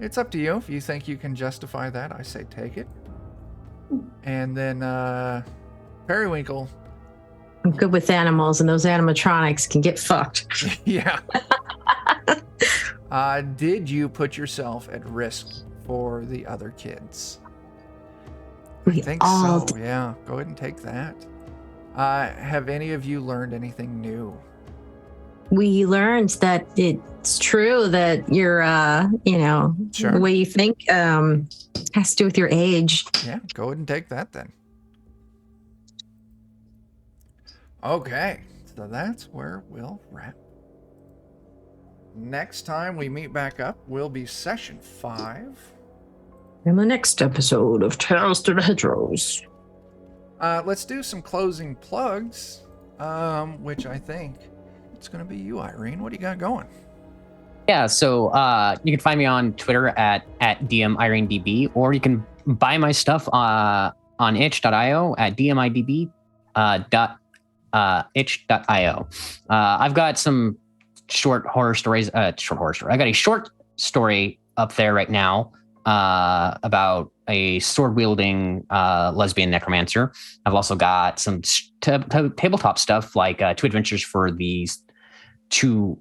It's up to you. If you think you can justify that, I say take it. And then Periwinkle. I'm good with animals, and those animatronics can get fucked. Yeah. Did you put yourself at risk for the other kids? I think so. Yeah. Go ahead and take that. Have any of you learned anything new? We learned that it's true that your, Sure. the way you think has to do with your age. Yeah. Go ahead and take that then. Okay. So that's where we'll wrap. Next time we meet back up will be session 5. In the next episode of Tales to the Hedgerows. Let's do some closing plugs, which I think it's going to be you, Irene. What do you got going? Yeah, so you can find me on Twitter at DMIreneDB, or you can buy my stuff on itch.io at dmidb.itch.io. I've got some short horror stories. I got a short story up there right now about a sword-wielding lesbian necromancer. I've also got some tabletop stuff, like two adventures for two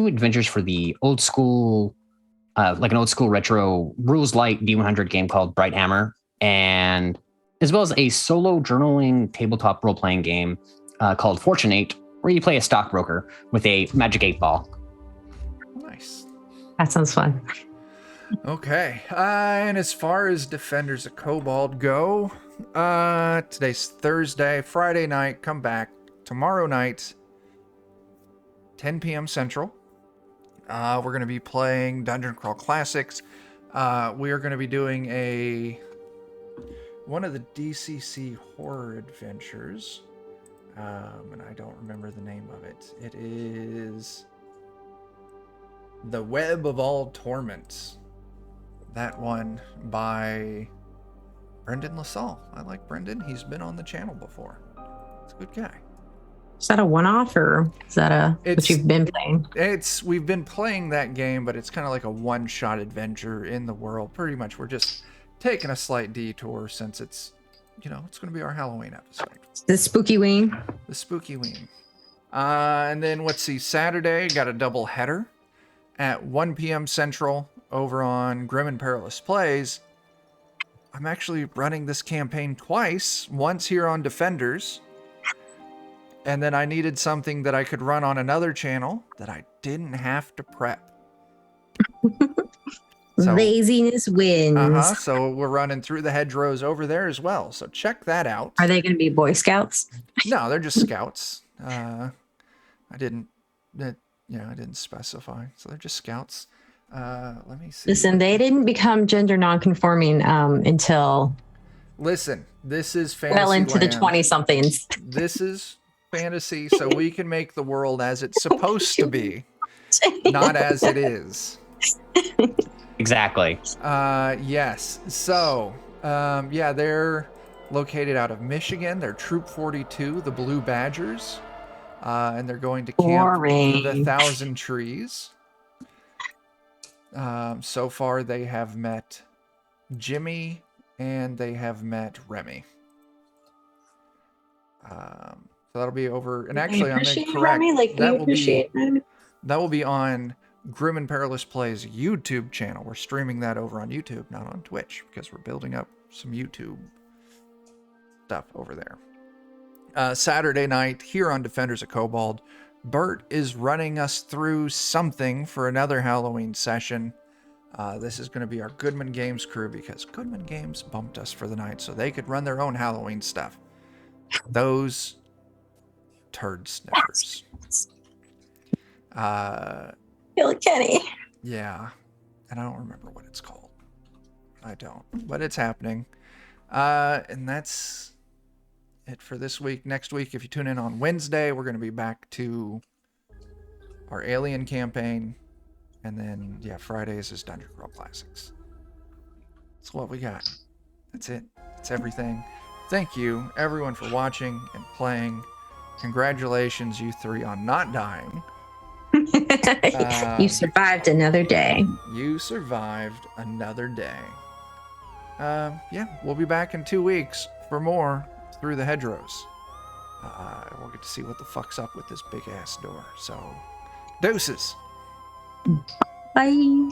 adventures for the old school, like an old school retro rules light D100 game called Bright Hammer, and as well as a solo journaling tabletop role-playing game called Fortunate, where you play a stockbroker with a magic 8-ball. Nice. That sounds fun. Okay. And as far as Defenders of Cobalt go, today's Thursday, Friday night, come back. Tomorrow night, 10 p.m. Central. We're going to be playing Dungeon Crawl Classics. We are going to be doing one of the DCC horror adventures. And I don't remember the name of it. It is The Web of All Torments. That one by Brendan LaSalle. I like Brendan. He's been on the channel before. He's a good guy. Is that a one-off, or is that what you've been playing? We've been playing that game, but it's kind of like a one-shot adventure in the world. Pretty much, we're just taking a slight detour since it's going to be our Halloween episode. The Spooky Wing. The Spooky Wing. And then let's see, Saturday got a double header at 1 p.m. Central over on Grim and Perilous Plays. I'm actually running this campaign twice. Once here on Defenders, and then I needed something that I could run on another channel that I didn't have to prep. Laziness wins. So we're running Through the Hedgerows over there as well. So check that out. Are they going to be Boy Scouts? No, they're just scouts. I didn't specify. So they're just scouts. Let me see. Listen, they didn't become gender nonconforming until. Listen, this is fantasy. Well into land. the 20-somethings. This is fantasy, so we can make the world as it's supposed to be, not as it is. Exactly. Yes. So, they're located out of Michigan. They're Troop 42, the Blue Badgers, and they're going to camp the 1,000 Trees. So far, they have met Jimmy and they have met Remy. So that'll be over. And actually, I'm incorrect. That will be on Grim and Perilous Plays YouTube channel. We're streaming that over on YouTube, not on Twitch, because we're building up some YouTube stuff over there. Saturday night here on Defenders of Cobalt, Bert is running us through something for another Halloween session. This is going to be our Goodman Games crew, because Goodman Games bumped us for the night so they could run their own Halloween stuff. Those turd sniffers. Kenny. Yeah. And I don't remember what it's called. I don't. But it's happening. And that's it for this week. Next week, if you tune in on Wednesday, we're going to be back to our Alien campaign. And then, yeah, Fridays is Dungeon Crawl Classics. That's what we got. That's it. That's everything. Thank you, everyone, for watching and playing. Congratulations, you three, on not dying. You survived another day. You survived another day. Yeah, we'll be back in 2 weeks for more Through the Hedgerows. We'll get to see what the fuck's up with this big-ass door. So, deuces. Bye.